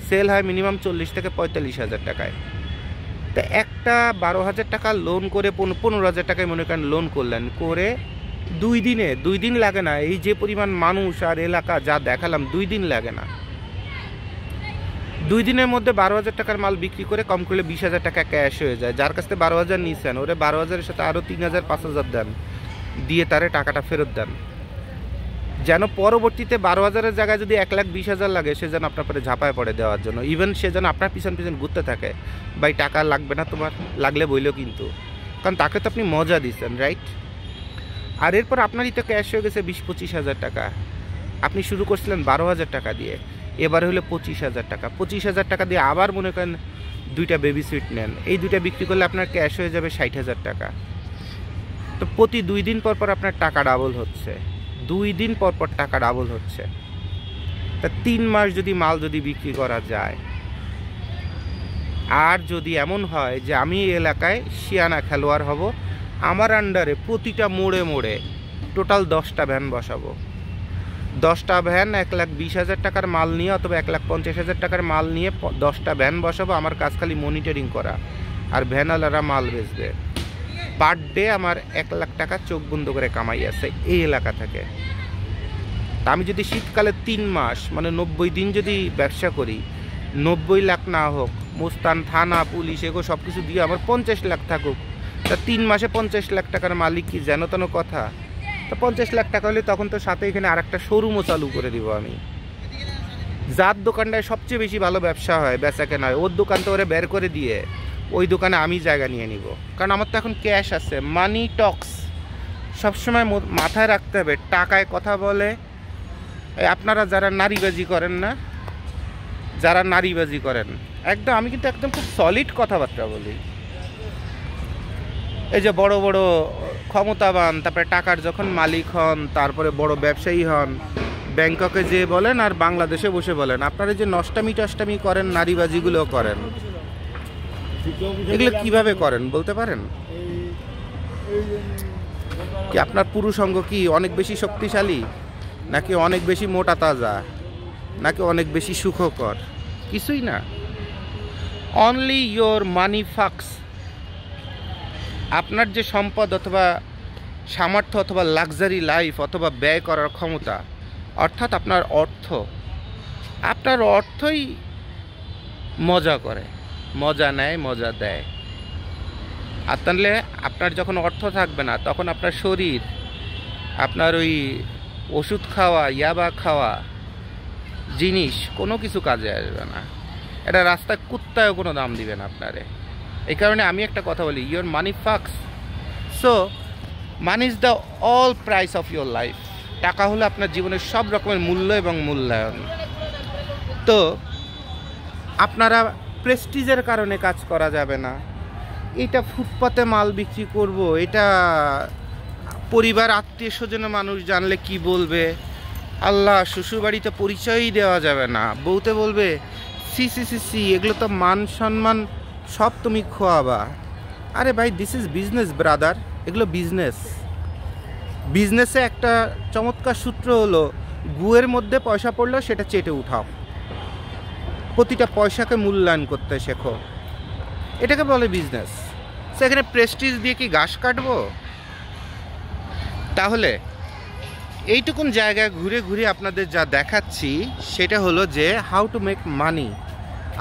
সেল হয় মিনিমাম 40 থেকে 45,000 টাকায়। তা একটা 12,000 টাকা লোন করে 15,000 টাকায় মনে করেন লোন করলেন, করে 2 দিন লাগে না, এই যে পরিমাণ মানুষ আর এলাকা যা দেখালাম, 2 দিন লাগে না। 2 দিনের মধ্যে 12,000 টাকার মাল বিক্রি করে কম করলে 20,000 টাকা ক্যাশ হয়ে যায়। যার কাছ থেকে 12,000 নিয়েছেন, ওরে 12,000-এর সাথে আরও 3,000, 5,000 দেন, দিয়ে তারে টাকাটা ফেরত দেন, যেন পরবর্তীতে 12,000-এর জায়গায় যদি 1,20,000 লাগে, সে যেন আপনার পরে ঝাঁপায় পড়ে দেওয়ার জন্য। ইভেন সে যেন আপনার পিছন পিছন ঘুরতে থাকে, ভাই টাকা লাগবে না তোমার, লাগলে বইলেও কিন্তু, কারণ তাকে তো আপনি মজা দিচ্ছেন, রাইট? আর এরপর আপনারই তো ক্যাশ হয়ে গেছে 20-25,000 টাকা। আপনি শুরু করছিলেন 12,000 টাকা দিয়ে, এবারে হলো 25,000 টাকা। 25,000 টাকা দিয়ে আবার মনে করেন 2টা বেবি সুইট নেন, এই 2টা বিক্রি করলে আপনার ক্যাশ হয়ে যাবে 60,000 টাকা। তো প্রতি 2 দিন পর পর আপনার টাকা ডাবল হচ্ছে, 2 দিন পর পর টাকা ডাবল হচ্ছে। তা 3 মাস যদি মাল যদি বিক্রি করা যায়, আর যদি এমন হয় যে আমি এই এলাকায় শিয়ানা খেলোয়াড় হব, আমার আন্ডারে প্রতিটা মোড়ে মোড়ে টোটাল 10টা ভ্যান বসাবো, 10টা ভ্যান 1,20,000 টাকার মাল নিয়ে অথবা 1,50,000 টাকার মাল নিয়ে 10টা ভ্যান বসাবো। আমার কাজ খালি মনিটরিং করা, আর ভ্যানওয়ালারা মাল বেচবে। পার ডে আমার 1 লাখ টাকা চোখ বন্ধ করে কামাই আছে এই এলাকা থেকে। তা আমি যদি শীতকালে 3 মাস মানে 90 দিন যদি ব্যবসা করি, 90 লাখ না হোক, মুস্তান, থানা, পুলিশ এগো সব কিছু দিয়ে আমার 50 লাখ থাকুক, তা 3 মাসে 50 লাখ টাকার মালিক কি যেন তেন কথা? তা 50 লাখ টাকা হলে তখন তো সাথে এখানে আর একটা শোরুমও চালু করে দিব আমি। যার দোকানটায় সবচেয়ে বেশি ভালো ব্যবসা হয়, বেচা কেনা হয়, ওর দোকান তো ওরে বের করে দিয়ে ওই দোকানে আমি জায়গা নিয়ে নিব। কারণ আমার তো এখন ক্যাশ আছে, মানি টক্স, সবসময় মাথায় রাখতে হবে। টাকায় কথা বলে। আপনারা যারা নারীবাজি করেন না, যারা নারীবাজি করেন, একদম আমি কিন্তু একদম খুব সলিড কথাবার্তা বলি। এই যে বড় বড় ক্ষমতাবান, তারপরে টাকার যখন মালিক হন, তারপরে বড় ব্যবসায়ী হন, ব্যাংককে যেয়ে বলেন আর বাংলাদেশে বসে বলেন, আপনারা যে নষ্টামি টষ্টামি করেন, নারীবাজিগুলো করেন, এগুলো কিভাবে করেন বলতে পারেন? কি আপনার পুরুষ অঙ্গ কি অনেক বেশি শক্তিশালী, নাকি অনেক বেশি মোটা তাজা, নাকি অনেক বেশি সুখকর? কিছুই না। Only your money Fox. আপনার যে সম্পদ অথবা সামর্থ্য অথবা লাক্সারি লাইফ অথবা ব্যয় করার ক্ষমতা, অর্থাৎ আপনার অর্থই মজা করে, মজা নেয়, মজা দেয়। আর তাহলে আপনার যখন অর্থ থাকবে না, তখন আপনার শরীর, আপনার ওই ওষুধ খাওয়া, ইয়াবা খাওয়া জিনিস কোনো কিছু কাজে আসবে না। এটা রাস্তায় কুত্তায়ও কোনো দাম দিবে না আপনারে। এই কারণে আমি একটা কথা বলি, your money Fox. So money is the all price of your life. টাকা হলো আপনার জীবনের সব রকমের মূল্য এবং মূল্যায়ন। তো আপনারা প্রেস্টিজের কারণে কাজ করা যাবে না। এটা ফুটপাতে মাল বিক্রি করব, এটা পরিবার আত্মীয় স্বজনের মানুষ জানলে কি বলবে, আল্লাহ শ্বশুরবাড়িতে পরিচয়ই দেওয়া যাবে না, বউতে বলবে সি সি সি সি, এগুলো তো মান সম্মান সব তুমি খোয়াবা। আরে ভাই, দিস ইজ বিজনেস ব্রাদার, এগুলো বিজনেস। বিজনেসে একটা চমৎকার সূত্র হলো, গুয়ের মধ্যে পয়সা পড়লেও সেটা চেটে উঠাও, প্রতিটা পয়সাকে মূল্যায়ন করতে শেখো, এটাকে বলে বিজনেস। সেখানে প্রেস্টিজ দিয়ে কি ঘাস কাটবো? তাহলে এইটুকুন জায়গায় ঘুরে ঘুরে আপনাদের যা দেখাচ্ছি সেটা হলো যে হাউ টু মেক মানি।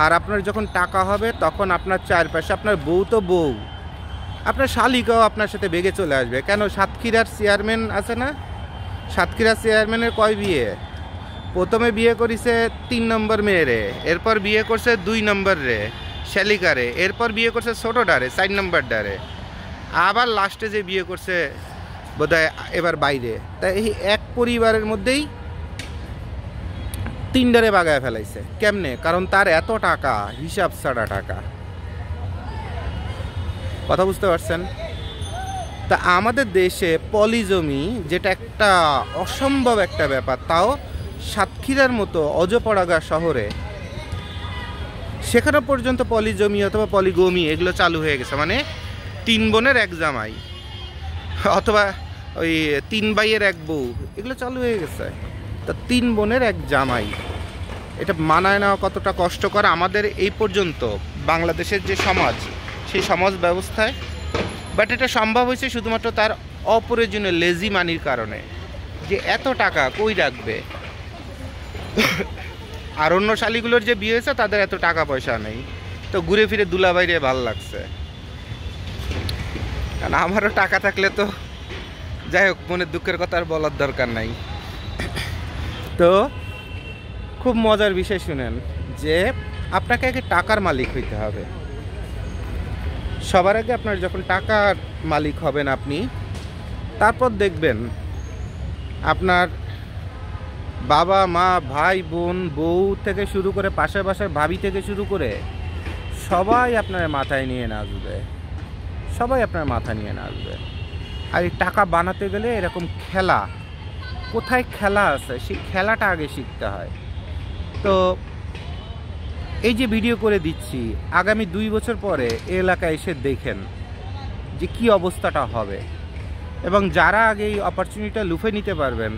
আর আপনার যখন টাকা হবে তখন আপনার চারপাশে আপনার বউ তো বউ, আপনার শালিকাও আপনার সাথে বেগে চলে আসবে। কেন? সাতক্ষীরার চেয়ারম্যান আছে না, সাতক্ষীরার চেয়ারম্যানের কয় বিয়ে? প্রথমে বিয়ে করেছে 3 নম্বর মেয়েরে, এরপর বিয়ে করছে 2 নম্বর রে শালিকারে, এরপর বিয়ে করছে ছোটোটারে 4 নম্বর ডারে, আবার লাস্টে যে বিয়ে করছে বোধহয় এবার বাইরে। তাই এই এক পরিবারের মধ্যেই 3 ডারে বাগায় ফেলাইছে। কেমনে? কারণ তার এত টাকা, হিসাব ছাড়া টাকা। কথা বুঝতে পারছেন? তা আমাদের দেশে পলিজমি, যেটা একটা অসম্ভব একটা ব্যাপার, তাও সাতক্ষীরার মতো অজপড়াগা শহরে, সেখানে পর্যন্ত পলিজমি অথবা পলিগমি এগুলো চালু হয়ে গেছে। মানে 3 বোনের 1 জামাই অথবা ওই 3 ভাইয়ের 1 বউ, এগুলো চালু হয়ে গেছে। তা 3 বোনের 1 জামাই, এটা মানায় নেওয়া কতটা কষ্টকর আমাদের এই পর্যন্ত বাংলাদেশের যে সমাজ, সেই সমাজ ব্যবস্থায়। বাট এটা সম্ভব হয়েছে শুধুমাত্র তার অপ্রয়োজনীয় লেজি মানির কারণে, যে এত টাকা কই রাখবে। আর অন্য শালিগুলোর যে বিয়ে হয়েছে তাদের এত টাকা পয়সা নেই, তো ঘুরে ফিরে দুলাভাইরে ভাল লাগছে। কারণ আমারও টাকা থাকলে তো, যাই হোক, মনের দুঃখের কথা আর বলার দরকার নাই। তো খুব মজার বিষয় শুনেন, যে আপনাকে আগে টাকার মালিক হইতে হবে। সবার আগে আপনার যখন টাকার মালিক হবেন আপনি, তারপর দেখবেন আপনার বাবা মা ভাই বোন বউ থেকে শুরু করে পাশের বাসার ভাবি থেকে শুরু করে সবাই আপনার মাথায় নিয়ে নাচবে, সবাই আপনার মাথা নিয়ে নাচবে। আর এই টাকা বানাতে গেলে এরকম খেলা, কোথায় খেলা আছে সেই খেলাটা আগে শিখতে হয়। তো এই যে ভিডিও করে দিচ্ছি, আগামী 2 বছর পরে এই এলাকায় এসে দেখেন যে কি অবস্থাটা হবে। এবং যারা আগে এই অপরচুনিটিটা লুফে নিতে পারবেন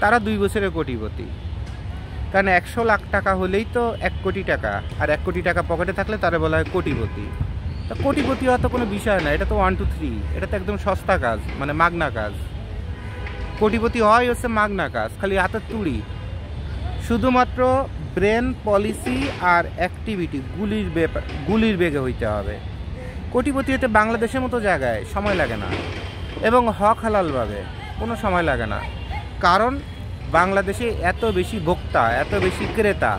তারা 2 বছরে কোটিপতি। কারণ 100 লাখ টাকা হলেই তো 1 কোটি টাকা, আর 1 কোটি টাকা পকেটে থাকলে তারা বলা হয় কোটিপতি। তা কোটিপতি হওয়া তো কোনো বিষয় না, এটা তো 1 2 3, এটা তো একদম সস্তা কাজ, মানে মাগনা কাজ। কোটিপতি হয় হচ্ছে মাগনা কাজ, খালি হাতের তুড়ি। শুধুমাত্র ব্রেন, পলিসি আর অ্যাক্টিভিটি, গুলির বেগে হইতে হবে। কোটিপতি হতে বাংলাদেশের মতো জায়গায় সময় লাগে না, এবং হক হালালভাবে কোনো সময় লাগে না। কারণ বাংলাদেশে এত বেশি ভোক্তা, এত বেশি ক্রেতা,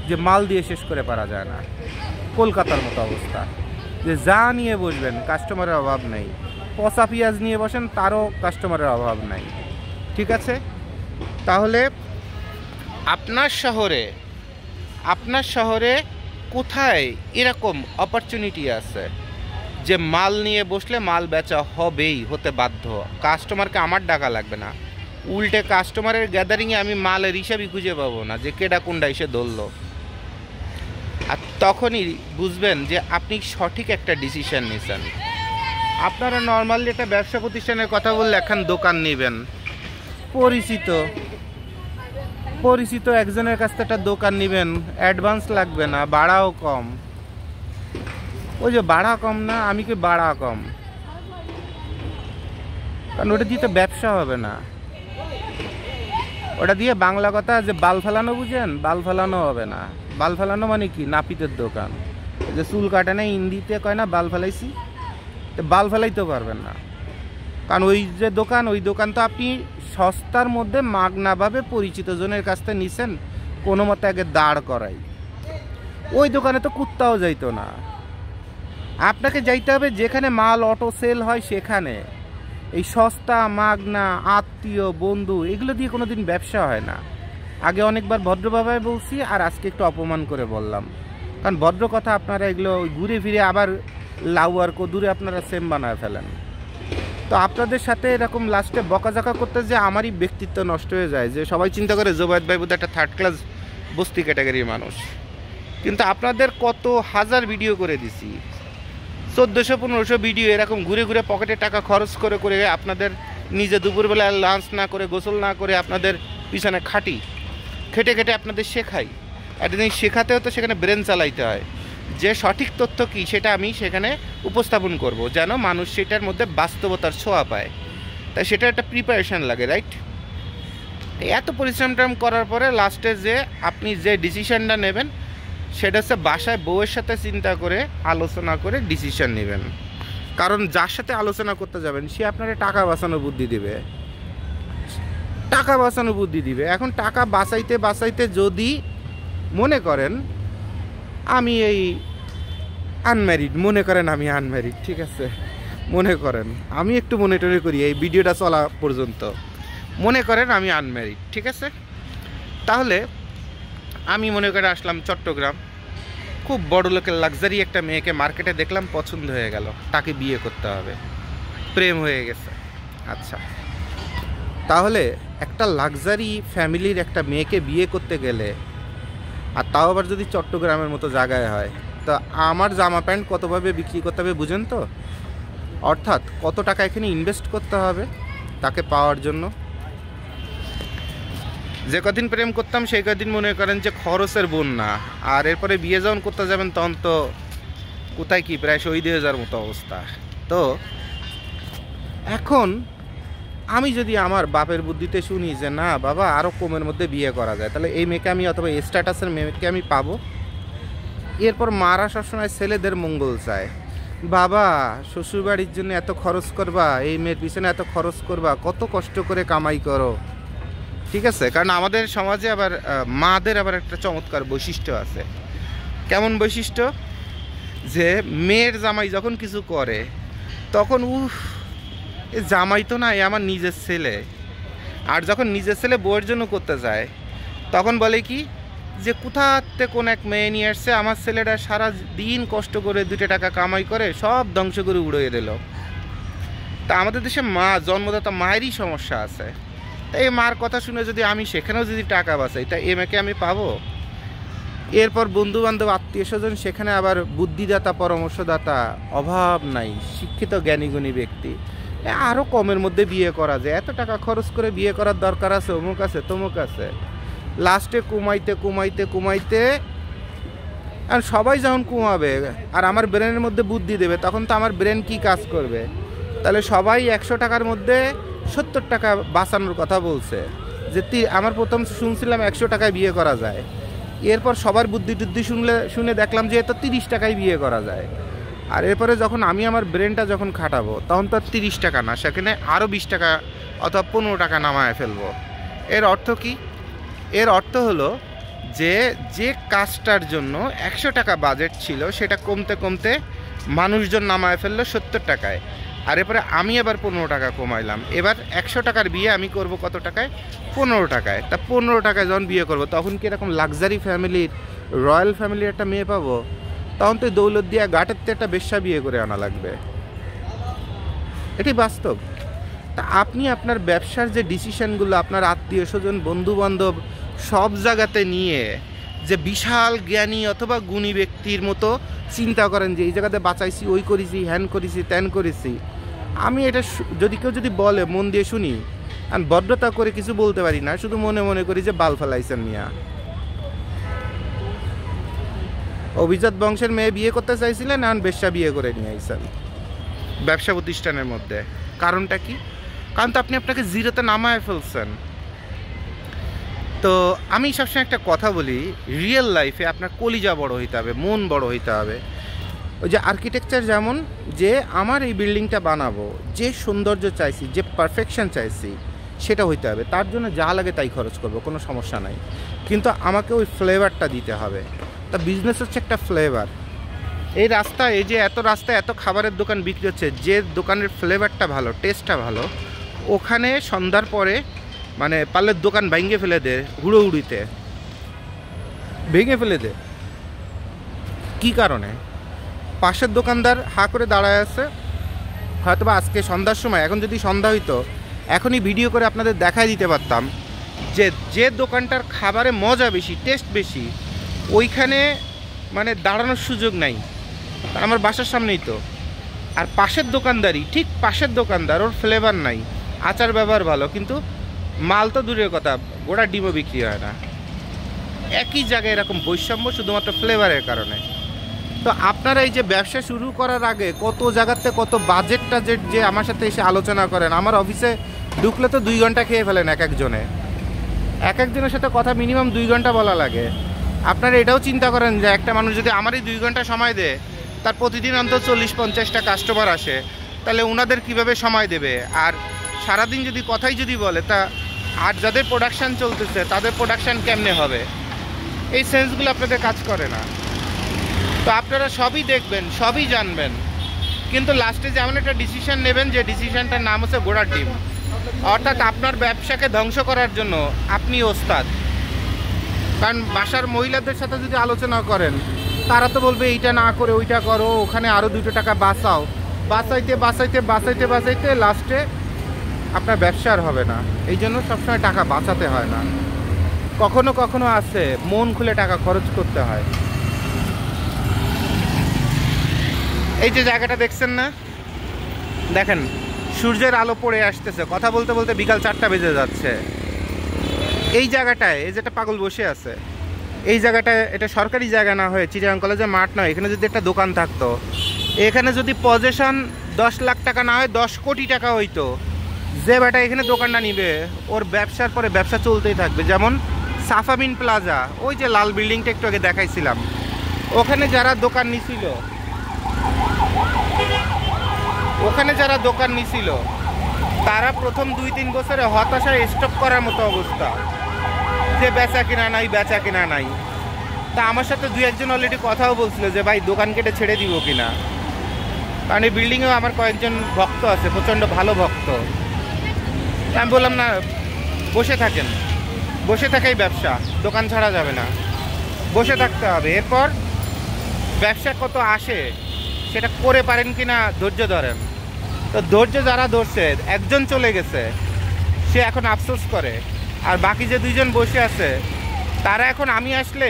যে মাল দিয়ে শেষ করে পারা যায় না। কলকাতার মতো অবস্থা, যে যা নিয়ে বসবেন কাস্টমারের অভাব নেই, পচা পেঁয়াজ নিয়ে বসেন তারও কাস্টমারের অভাব নাই। ঠিক আছে? তাহলে আপনার শহরে কোথায় এরকম অপরচুনিটি আছে যে মাল নিয়ে বসলে মাল বেচা হবেই, হতে বাধ্য, কাস্টমারকে আমার ডাকা লাগবে না, উল্টে কাস্টমারের গ্যাদারিংয়ে আমি মালের হিসাবই খুঁজে পাবো না যে কেডা কোনটা এসে ধরলো। আর তখনই বুঝবেন যে আপনি সঠিক একটা ডিসিশন নিয়েছেন। আপনারা নর্মালি একটা ব্যবসা প্রতিষ্ঠানের কথা বললে এখন দোকান নেবেন, পরিচিত একজনের কাছ থেকে একটা দোকান নেবেন, অ্যাডভান্স লাগবে না, ভাড়াও কম। ওই যে ভাড়া কম না, আমি কি ভাড়া কম, কারণ ওটা দিয়ে তো ব্যবসা হবে না। ওটা দিয়ে বাংলা কথা যে বাল ফেলানো বুঝেন, বাল ফেলানো হবে না। বাল ফেলানো মানে কি, নাপিতের দোকান, যে চুল কাটে না হিন্দিতে কয় না বাল ফেলাইছি, বাল ফেলাইতে পারবেন না। কারণ ওই যে দোকান, ওই দোকান তো আপনি সস্তার মধ্যে মাগনাভাবে পরিচিত জনের কাছ থেকে নিছেন, কোনো মতে আগে দাঁড় করাই। ওই দোকানে তো কুত্তাও যাইতো না। আপনাকে যাইতে হবে যেখানে মাল অটো সেল হয় সেখানে। এই সস্তা মাগনা আত্মীয় বন্ধু এগুলো দিয়ে কোনোদিন ব্যবসা হয় না। আগে অনেকবার ভদ্রভাবে বলছি, আর আজকে একটু অপমান করে বললাম, কারণ ভদ্র কথা আপনারা এগুলো ঘুরে ফিরে আবার লাউ আর কদুরে আপনারা সেম বানায় ফেলেন। তো আপনাদের সাথে এরকম লাস্টে বকাঝকা করতে যে আমারই ব্যক্তিত্ব নষ্ট হয়ে যায়, যে সবাই চিন্তা করে জোবায়েদ ভাই বোধহয় একটা থার্ড ক্লাস বস্তি ক্যাটাগরির মানুষ। কিন্তু আপনাদের কত হাজার ভিডিও করে দিছি, 1400-1500 ভিডিও এরকম ঘুরে ঘুরে পকেটে টাকা খরচ করে করে আপনাদের নিজে দুপুরবেলা লাঞ্চ না করে গোসল না করে আপনাদের পিছনে খেটে খেটে আপনাদের শেখাই। একটা জিনিস শেখাতেও তো সেখানে ব্রেন চালাইতে হয়, যে সঠিক তথ্য কী সেটা আমি সেখানে উপস্থাপন করব, যেন মানুষ সেটার মধ্যে বাস্তবতার ছোঁয়া পায়। তাই সেটা একটা প্রিপারেশান লাগে, রাইট? এত পরিশ্রম করার পরে লাস্টে যে আপনি যে ডিসিশানটা নেবেন সেটা হচ্ছে বাসায় বউয়ের সাথে চিন্তা করে আলোচনা করে ডিসিশন নেবেন। কারণ যার সাথে আলোচনা করতে যাবেন সে আপনাকে টাকা বাঁচানো বুদ্ধি দিবে। এখন টাকা বাঁচাইতে যদি মনে করেন আমি এই আনম্যারিড, ঠিক আছে, মনে করেন আমি একটু মনিটরি করি এই ভিডিওটা চলা পর্যন্ত, মনে করেন আমি আনম্যারিড, ঠিক আছে। তাহলে আমি মনে করে আসলাম চট্টগ্রাম, খুব বড় লোকের লাক্সারি একটা মেয়েকে মার্কেটে দেখলাম, পছন্দ হয়ে গেল, তাকে বিয়ে করতে হবে, প্রেম হয়ে গেছে। আচ্ছা, তাহলে একটা লাক্সারি ফ্যামিলির একটা মেয়েকে বিয়ে করতে গেলে, আর তাও আবার যদি চট্টগ্রামের মতো জায়গায় হয়, তো আমার জামা প্যান্ট কতভাবে বিক্রি করতে হবে বুঝেন তো? অর্থাৎ কত টাকা এখানে ইনভেস্ট করতে হবে তাকে পাওয়ার জন্য। যে কদিন প্রেম করতাম সেই কদিন মনে করেন যে খরচের বন্যা, আর এরপরে বিয়ে যখন করতে যাবেন তখন তো কোথায় কি প্রায় শহীদ হয়ে যাওয়ার মতো অবস্থা। তো এখন আমি যদি আমার বাপের বুদ্ধিতে শুনি যে না বাবা আরও কমের মধ্যে বিয়ে করা যায়, তাহলে এই মেয়েকে আমি অথবা স্ট্যাটাসের মেয়েকে আমি পাবো। এরপর মারা সবসময় ছেলেদের মঙ্গল চায়, বাবা শ্বশুরবাড়ির জন্য এত খরচ করবা, এই মেয়ের পিছনে এত খরচ করবা, কত কষ্ট করে কামাই করো, ঠিক আছে। কারণ আমাদের সমাজে আবার মাদের আবার একটা চমৎকার বৈশিষ্ট্য আছে। কেমন বৈশিষ্ট্য? যে মেয়ের জামাই যখন কিছু করে তখন এ জামাই তো না, এ আমার নিজের ছেলে। আর যখন নিজের ছেলে বউয়ের জন্য করতে যায় তখন বলে কি যে কোথাতে কোন এক মেয়ে নিয়ে আসছে, আমার ছেলেটা সারা দিন কষ্ট করে 2 টাকা কামাই করে সব ধ্বংস করে উড়িয়ে দিল। তা আমাদের দেশে মা, জন্মদাতা মায়েরই সমস্যা আছে। এই মার কথা শুনে যদি আমি সেখানেও যদি টাকা বাঁচাই, তা এ মেয়েকে আমি পাবো? এরপর বন্ধু বান্ধব আত্মীয় স্বজন, সেখানে আবার বুদ্ধিদাতা পরামর্শদাতা অভাব নাই, শিক্ষিত জ্ঞানীগুণী ব্যক্তি, আরও কমের মধ্যে বিয়ে করা যায়। এত টাকা খরচ করে বিয়ে করার দরকার আছে, অমুক আছে তমুক আছে। লাস্টে কুমাইতে আর সবাই যখন কুমাবে আর আমার ব্রেনের মধ্যে বুদ্ধি দেবে, তখন তো আমার ব্রেন কি কাজ করবে? তাহলে সবাই 100 টাকার মধ্যে 70 টাকা বাঁচানোর কথা বলছে, যে আমার প্রথম শুনছিলাম 100 টাকায় বিয়ে করা যায়। এরপর সবার বুদ্ধি শুনে দেখলাম যে এত 30 টাকায় বিয়ে করা যায়। আর এরপরে যখন আমি আমার ব্রেনটা যখন খাটাবো তখন তো আর 30 টাকা না, সেখানে আরও 20 টাকা অথবা 15 টাকা নামায় ফেলবো। এর অর্থ কি? এর অর্থ হলো যে কাজটার জন্য 100 টাকা বাজেট ছিল সেটা কমতে মানুষজন নামায় ফেললো 70 টাকায়। আর এরপরে আমি আবার 15 টাকা কমাইলাম। এবার 100 টাকার বিয়ে আমি করব কত টাকায়? 15 টাকায়। তা 15 টাকায় যখন বিয়ে করব তখন কি এরকম লাক্সারি ফ্যামিলির, রয়্যাল ফ্যামিলির একটা মেয়ে পাবো? তখন তো দৌলত দিয়া ঘাটের একটা বেশ্যা বিয়ে করে আনা লাগবে। এটি বাস্তব। তা আপনি আপনার ব্যবসার যে ডিসিশনগুলো আপনার আত্মীয় স্বজন বন্ধুবান্ধব সব জায়গাতে নিয়ে যে বিশাল জ্ঞানী অথবা গুণী ব্যক্তির মতো চিন্তা করেন যে এই জায়গাতে বাঁচাইছি, ওই করেছি, হ্যান করেছি, ত্যান করেছি, আমি এটা যদি কেউ যদি বলে মন দিয়ে শুনি, আর বদ্ধতা করে কিছু বলতে পারি না, শুধু মনে মনে করি যে বাল ফেলাইছেন মিয়া। অভিজাত বংশের মেয়ে বিয়ে করতে চাইছিলেন, এখন বেশ্যা বিয়ে করে নিয়ে আইছেন ব্যবসা প্রতিষ্ঠানের মধ্যে। কারণটা কি? কারণ তো আপনি আপনাকে জিরোতে নামায় ফেলছেন। তো আমি সবসময় একটা কথা বলি, রিয়েল লাইফে আপনার কলিজা বড় হইতে হবে, মন বড় হইতে হবে। ওই যে আর্কিটেকচার যেমন, যে আমার এই বিল্ডিংটা বানাবো, যে সৌন্দর্য চাইছি, যে পারফেকশন চাইছি, সেটা হইতে হবে। তার জন্য যা লাগে তাই খরচ করবো, কোনো সমস্যা নাই, কিন্তু আমাকে ওই ফ্লেভারটা দিতে হবে। তা বিজনেস হচ্ছে একটা ফ্লেভার। এই রাস্তায়, এই যে এত রাস্তায় এত খাবারের দোকান বিক্রি হচ্ছে, যে দোকানের ফ্লেভারটা ভালো, টেস্টটা ভালো, ওখানে সন্ধ্যার পরে মানে পার্লের দোকান ভেঙে ফেলে দে, হুড়োহুড়িতে ভেঙে ফেলে দে। কী কারণে? পাশের দোকানদার হা করে দাঁড়ায় আছে, হয়তো বা আজকে সন্ধ্যার সময়, এখন যদি সন্ধ্যা হইতো এখনই ভিডিও করে আপনাদের দেখাই দিতে পারতাম যে যে দোকানটার খাবারে মজা বেশি, টেস্ট বেশি, ওইখানে মানে দাঁড়ানোর সুযোগ নাই। আমার বাসার সামনেই তো। আর পাশের দোকানদারই, ঠিক পাশের দোকানদার, ওর ফ্লেভার নাই, আচার ব্যবহার ভালো, কিন্তু মাল তো দূরের কথা, গোড়া ডিমও বিক্রি হয় না। একই জায়গায় এরকম বৈষম্য শুধুমাত্র ফ্লেভারের কারণে। তো আপনারা এই যে ব্যবসা শুরু করার আগে কত জায়গাতে কত বাজেট টাজেট যে আমার সাথে এসে আলোচনা করেন। আমার অফিসে ঢুকলে তো 2 ঘন্টা খেয়ে ফেলেন এক একজনের সাথে কথা মিনিমাম 2 ঘন্টা বলা লাগে। আপনারা এটাও চিন্তা করেন যে একটা মানুষ যদি আমারই 2 ঘন্টা সময় দেয়, তার প্রতিদিন অন্তত 40-50টা কাস্টমার আসে, তাহলে ওনাদের কিভাবে সময় দেবে? আর সারাদিন যদি কথাই যদি বলে, তা আর যাদের প্রোডাকশান চলতেছে তাদের প্রোডাকশান কেমনে হবে? এই সেন্সগুলো আপনাদের কাজ করে না। তো আপনারা সবই দেখবেন, সবই জানবেন, কিন্তু লাস্টে যেমন একটা ডিসিশন নেবেন, যে ডিসিশনটার নাম হচ্ছে ঘোড়ার ডিম। অর্থাৎ আপনার ব্যবসাকে ধ্বংস করার জন্য আপনি ওস্তাদ। কারণ বাসার মহিলাদের সাথে যদি আলোচনা করেন, তারা তো বলবে এইটা না করে ওইটা করো, ওখানে আরও 2 টাকা বাঁচাও, বাঁচাইতে লাস্টে আপনার ব্যবসা আর হবে না। এই জন্য সবসময় টাকা বাঁচাতে হয় না, কখনো কখনো আছে মন খুলে টাকা খরচ করতে হয়। এই যে জায়গাটা দেখছেন না, দেখেন সূর্যের আলো পড়ে আসতেছে, কথা বলতে বলতে বিকাল 4টা বেজে যাচ্ছে। এই জায়গাটায়, এই যেটা পাগল বসে আছে, এই জায়গাটায়, এটা সরকারি জায়গা না হয়ে চিটাগাং কলেজের মাঠ নয়, এখানে যদি একটা দোকান থাকতো, এখানে যদি পজেশন 10 লাখ টাকা না হয় 10 কোটি টাকা হইতো, যে বেটা এখানে দোকানটা নিবে ওর ব্যবসার পরে ব্যবসা চলতেই থাকবে। যেমন সাফাবিন প্লাজা, ওই যে লাল বিল্ডিংটা একটু আগে দেখাইছিলাম, ওখানে যারা দোকান নিছিল তারা প্রথম 2-3 বছরে হতাশায় স্টপ করার মতো অবস্থা, যে বেচা কিনা নাই। তা আমার সাথে 2-1 অলরেডি কথাও বলছিল যে ভাই দোকান কেটে ছেড়ে দিব কিনা, কারণ এই বিল্ডিংয়েও আমার কয়েকজন ভক্ত আছে, প্রচণ্ড ভালো ভক্ত। আমি বললাম না, বসে থাকাই ব্যবসা, দোকান ছাড়া যাবে না, বসে থাকতে হবে। এরপর ব্যবসা কত আসে সেটা করে পারেন কিনা ধৈর্য ধরেন। তো ধৈর্য যারা ধরছে, একজন চলে গেছে, সে এখন আফসোস করে, আর বাকি যে 2 জন বসে আছে তারা এখন আমি আসলে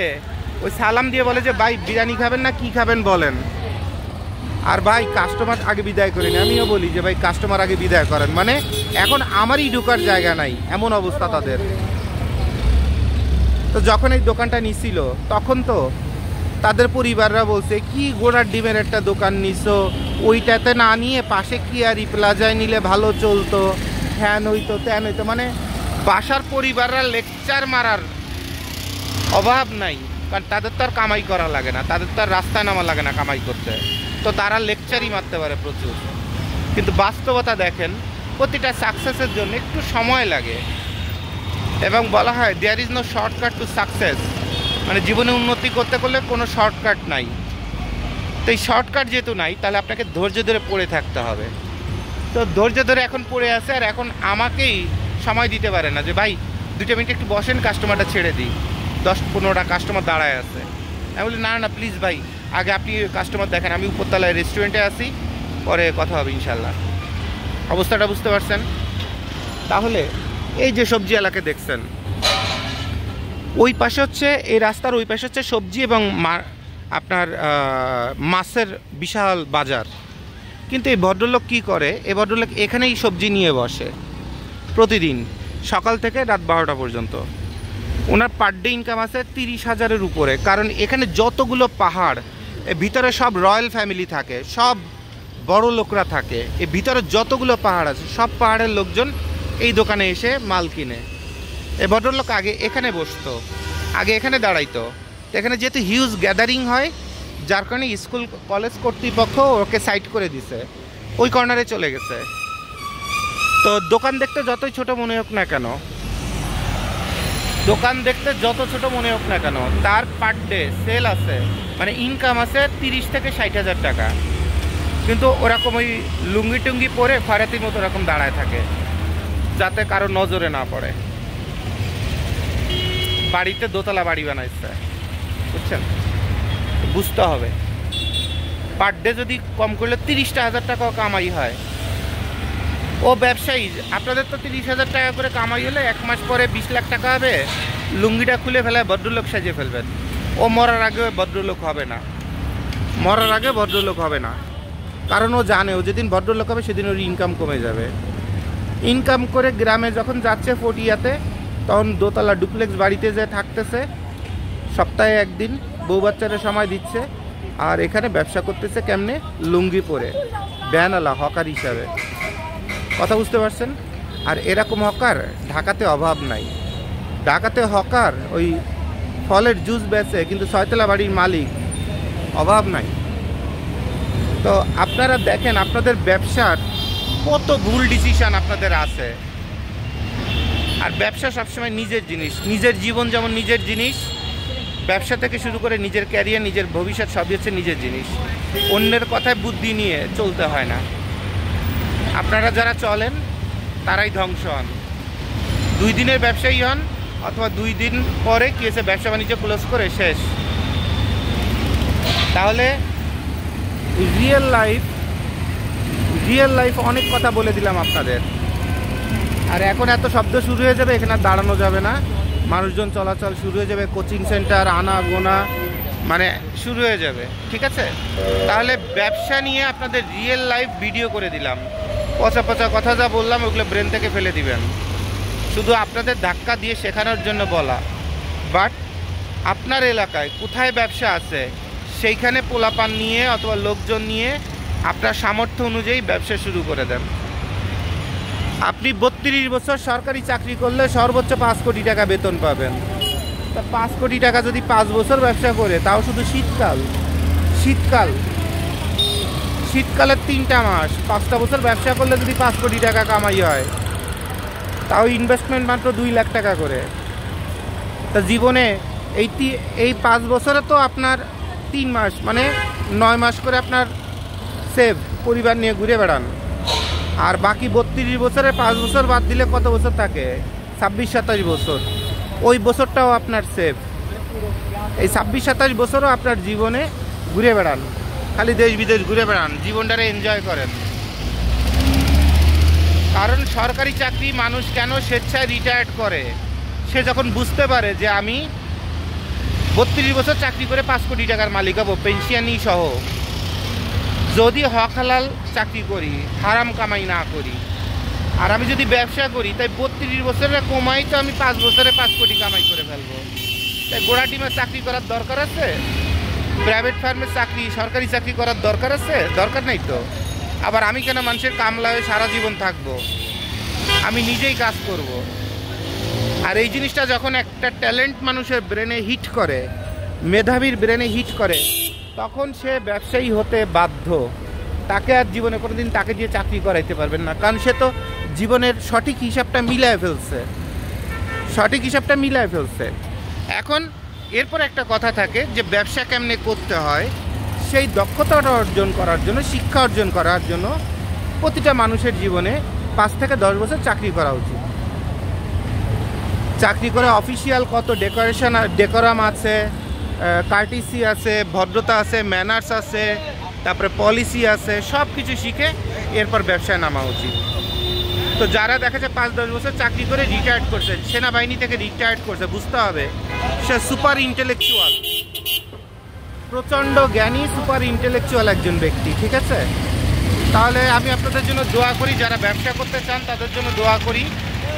ওই সালাম দিয়ে বলে যে ভাই বিরিয়ানি খাবেন না কি খাবেন বলেন। আর ভাই কাস্টমার আগে বিদায় করেন, আমিও বলি যে ভাই কাস্টমার আগে বিদায় করেন, মানে এখন আমারই ঢোকার জায়গা নাই, এমন অবস্থা তাদের। তো যখন এই দোকানটা নিছিল তখন তো তাদের পরিবাররা বলছে কি ঘোড়ার ডিমের একটা দোকান নিছো, ওইটাতে না নিয়ে পাশে কি আর প্লাজায় নিলে ভালো চলতো, হ্যান হইতো ত্যান হইতো। মানে বাসার পরিবাররা লেকচার মারার অভাব নাই, কারণ তাদের তো আর কামাই করা লাগে না, তাদের তো আর রাস্তায় নামা লাগে না কামাই করতে, তো তারা লেকচারই মারতে পারে প্রচুর। কিন্তু বাস্তবতা দেখেন, প্রতিটা সাকসেসের জন্য একটু সময় লাগে, এবং বলা হয় there is no shortcut to success, মানে জীবনে উন্নতি করতে করলে কোনো শর্টকাট নাই। তো এই শর্টকাট যেহেতু নাই, তাহলে আপনাকে ধৈর্য ধরে পড়ে থাকতে হবে। তো ধৈর্য ধরে এখন পড়ে আছে, আর এখন আমাকেই সময় দিতে পারে না যে ভাই 2 মিনিট একটু বসেন, কাস্টমারটা ছেড়ে দিই। 10-15টা কাস্টমার দাঁড়ায় আছে, আমি বলি না প্লিজ ভাই, আগে আপনি কাস্টমার দেখেন, আমি উপরতলায় রেস্টুরেন্টে আসি, পরে কথা হবে ইনশাল্লাহ। অবস্থাটা বুঝতে পারছেন? তাহলে এই যে সবজি এলাকা দেখছেন, ওই পাশে হচ্ছে, এই রাস্তার ওই পাশে হচ্ছে সবজি এবং আপনার মাছের বিশাল বাজার। কিন্তু এই ভদ্রলোক কী করে, এই ভদ্রলোক এখানেই সবজি নিয়ে বসে প্রতিদিন সকাল থেকে রাত 12টা পর্যন্ত। ওনার পার ডে ইনকাম আছে 30,000-এর উপরে। কারণ এখানে যতগুলো পাহাড়, এর ভিতরে সব রয়্যাল ফ্যামিলি থাকে, সব বড় লোকরা থাকে। এর ভিতরে যতগুলো পাহাড় আছে সব পাহাড়ের লোকজন এই দোকানে এসে মাল কিনে। এই ভদ্রলোক আগে এখানে বসতো, আগে এখানে দাঁড়াইতো। এখানে যেহেতু হিউজ গ্যাদারিং হয়, যার কারণে স্কুল কলেজ কর্তৃপক্ষ ওকে সাইড করে দিছে, ওই কর্নারে চলে গেছে। তো দোকান দেখতে যতই ছোট মনে হোক না কেন, দোকান দেখতে যত ছোট মনে হোক না কেন, তার পার ডে সেল আছে, মানে ইনকাম আছে 30 থেকে 60,000 টাকা। কিন্তু ওরকম ওই লুঙ্গি টুঙ্গি পরে ফারাতির মতো ওরকম দাঁড়ায় থাকে, যাতে কারো নজরে না পড়ে। বাড়িতে দোতলা বাড়ি বানাইছে, বুঝছেন? বুঝতে হবে পার ডে যদি কম করলে 30,000 টাকাও কামাই হয়। ও ব্যবসায়ী, আপনাদের তো 30,000 টাকা করে কামাই হলে 1 মাস পরে 20 লাখ টাকা হবে, লুঙ্গিটা খুলে ফেলায় ভদ্রলোক সাজিয়ে ফেলবেন। ও মরার আগে ভদ্রলোক হবে না, মরার আগে ভদ্রলোক হবে না। কারণ ও জানে ও যেদিন ভদ্রলোক হবে সেদিন ওর ইনকাম কমে যাবে। ইনকাম করে গ্রামে যখন যাচ্ছে ফটিয়াতে, তখন দোতলা ডুপ্লেক্স বাড়িতে যে থাকতেছে, সপ্তাহে একদিন বউ বাচ্চারা সময় দিচ্ছে, আর এখানে ব্যবসা করতেছে কেমনে, লুঙ্গি পরে, ব্যানওয়ালা হকার হিসাবে। কথা বুঝতে পারছেন? আর এরকম হকার ঢাকাতে অভাব নাই। ঢাকাতে হকার ওই ফলের জুস বেচে, কিন্তু 6তলা বাড়ির মালিক, অভাব নাই। তো আপনারা দেখেন আপনাদের ব্যবসার কত ভুল ডিসিশন আপনাদের আছে। আর ব্যবসা সবসময় নিজের জিনিস, নিজের জীবন যেমন নিজের জিনিস, ব্যবসা থেকে শুরু করে নিজের ক্যারিয়ার, নিজের ভবিষ্যৎ সবই হচ্ছে নিজের জিনিস। অন্যের কথায় বুদ্ধি নিয়ে চলতে হয় না। আপনারা যারা চলেন তারাই ধ্বংস হন। 2 দিনের ব্যবসায়ী হন, অথবা 2 দিন পরে কি এসে ব্যবসা বাণিজ্য ক্লোজ করে শেষ। তাহলে রিয়েল লাইফ অনেক কথা বলে দিলাম আপনাদের। আর এখন এত শব্দ শুরু হয়ে যাবে, এখানে দাঁড়ানো যাবে না, মানুষজন চলাচল শুরু হয়ে যাবে, কোচিং সেন্টার আনা গোনা মানে শুরু হয়ে যাবে। ঠিক আছে? তাহলে ব্যবসা নিয়ে আপনাদের রিয়েল লাইফ ভিডিও করে দিলাম। পচা পচা কথা যা বললাম ওগুলো ব্রেন থেকে ফেলে দিবেন, শুধু আপনাদের ধাক্কা দিয়ে শেখানোর জন্য বলা। বাট আপনার এলাকায় কোথায় ব্যবসা আছে সেইখানে পোলাপান নিয়ে অথবা লোকজন নিয়ে আপনার সামর্থ্য অনুযায়ী ব্যবসা শুরু করে দেন। আপনি 32 বছর সরকারি চাকরি করলে সর্বোচ্চ 5 কোটি টাকা বেতন পাবেন। তা 5 কোটি টাকা যদি 5 বছর ব্যবসা করে, তাও শুধু শীতকালের 3টা মাস, 5টা বছর ব্যবসা করলে যদি 5 কোটি টাকা কামাই হয়, তাও ইনভেস্টমেন্ট মাত্র 2 লাখ টাকা করে। তা জীবনে এই 5 বছরে তো আপনার 3 মাস মানে 9 মাস করে আপনার সেভ, পরিবার নিয়ে ঘুরে বেড়ান। আর বাকি 32 বছরে 5 বছর বাদ দিলে কত বছর থাকে? 26-27 বছর। ওই বছরটাও আপনার সেভ। এই 26-27 বছরও আপনার জীবনে ঘুরে বেড়ান, খালি দেশ বিদেশ ঘুরে বেড়ান, জীবনটারে এনজয় করেন। কারণ সরকারি চাকরি মানুষ কেন স্বেচ্ছায় রিটায়ার্ড করে? সে যখন বুঝতে পারে যে আমি 32 বছর চাকরি করে 5 কোটি টাকার মালিক হবো, পেনশনই সহ, যদি হক হালাল চাকরি করি, হারাম কামাই না করি। আর আমি যদি ব্যবসা করি, তাই 32 বছরের কমাই তো আমি 5 বছরে 5 কোটি কামাই করে ফেলবো। তাই গোড়া টিমের চাকরি করার দরকার আছে? প্রাইভেট ফার্মের চাকরি, সরকারি চাকরি করার দরকার আছে? দরকার নেই তো। আবার আমি কেন মানুষের কামলা হয়ে সারা জীবন থাকবো? আমি নিজেই কাজ করব। আর এই জিনিসটা যখন একটা ট্যালেন্ট মানুষের ব্রেনে হিট করে, মেধাবীর ব্রেনে হিট করে, তখন সে ব্যবসায়ী হতে বাধ্য। তাকে আর জীবনে কোনোদিন তাকে দিয়ে চাকরি করাইতে পারবেন না, কারণ সে তো জীবনের সঠিক হিসাবটা মিলায় ফেলছে। এখন এরপর একটা কথা থাকে যে ব্যবসা কেমনে করতে হয়, সেই দক্ষতাটা অর্জন করার জন্য, শিক্ষা অর্জন করার জন্য প্রতিটা মানুষের জীবনে 5 থেকে 10 বছর চাকরি করা উচিত। চাকরি করে অফিসিয়াল কত ডেকোরাম আছে, কার্টিসি আছে, ভদ্রতা আছে, ম্যানার্স আছে, তারপরে পলিসি আছে, সব কিছু শিখে এরপর ব্যবসায় নামা উচিত। তো যারা দেখা যায় 5-10 বছর চাকরি করে রিটায়ার্ড করছে, সেনাবাহিনী থেকে রিটায়ার্ড করছে, বুঝতে হবে সে সুপার ইন্টেলেকচুয়াল, প্রচণ্ড জ্ঞানী, সুপার ইন্টেলেকচুয়াল একজন ব্যক্তি, ঠিক আছে? তাহলে আমি আপনাদের জন্য দোয়া করি, যারা ব্যবসা করতে চান তাদের জন্য দোয়া করি,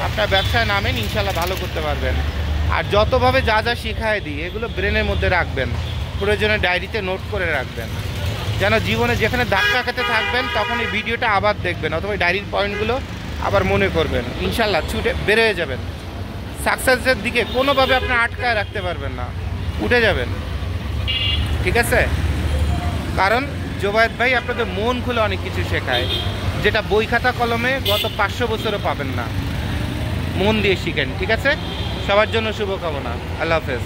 আপনার ব্যবসায় নামেন, ইনশাল্লাহ ভালো করতে পারবেন। আর যতভাবে যা যা শিখায় দিই এগুলো ব্রেনের মধ্যে রাখবেন, প্রয়োজনে ডায়েরিতে নোট করে রাখবেন, যেন জীবনে যেখানে ধাক্কা খেতে থাকবেন তখন এই ভিডিওটা আবার দেখবেন অথবা ডায়েরির পয়েন্টগুলো আবার মনে করবেন, ইনশাল্লাহ ছুটে বের হয়ে যাবেন। সাকসেসের দিকে কোনোভাবে আপনি আটকায় রাখতে পারবেন না, উঠে যাবেন, ঠিক আছে? কারণ জোবায়েদ ভাই আপনাদের মন খুলে অনেক কিছু শেখায়, যেটা বই খাতা কলমে গত 500 বছরও পাবেন না। মন দিয়ে শিখেন, ঠিক আছে? সবার জন্য শুভকামনা। আল্লাহ হাফেজ।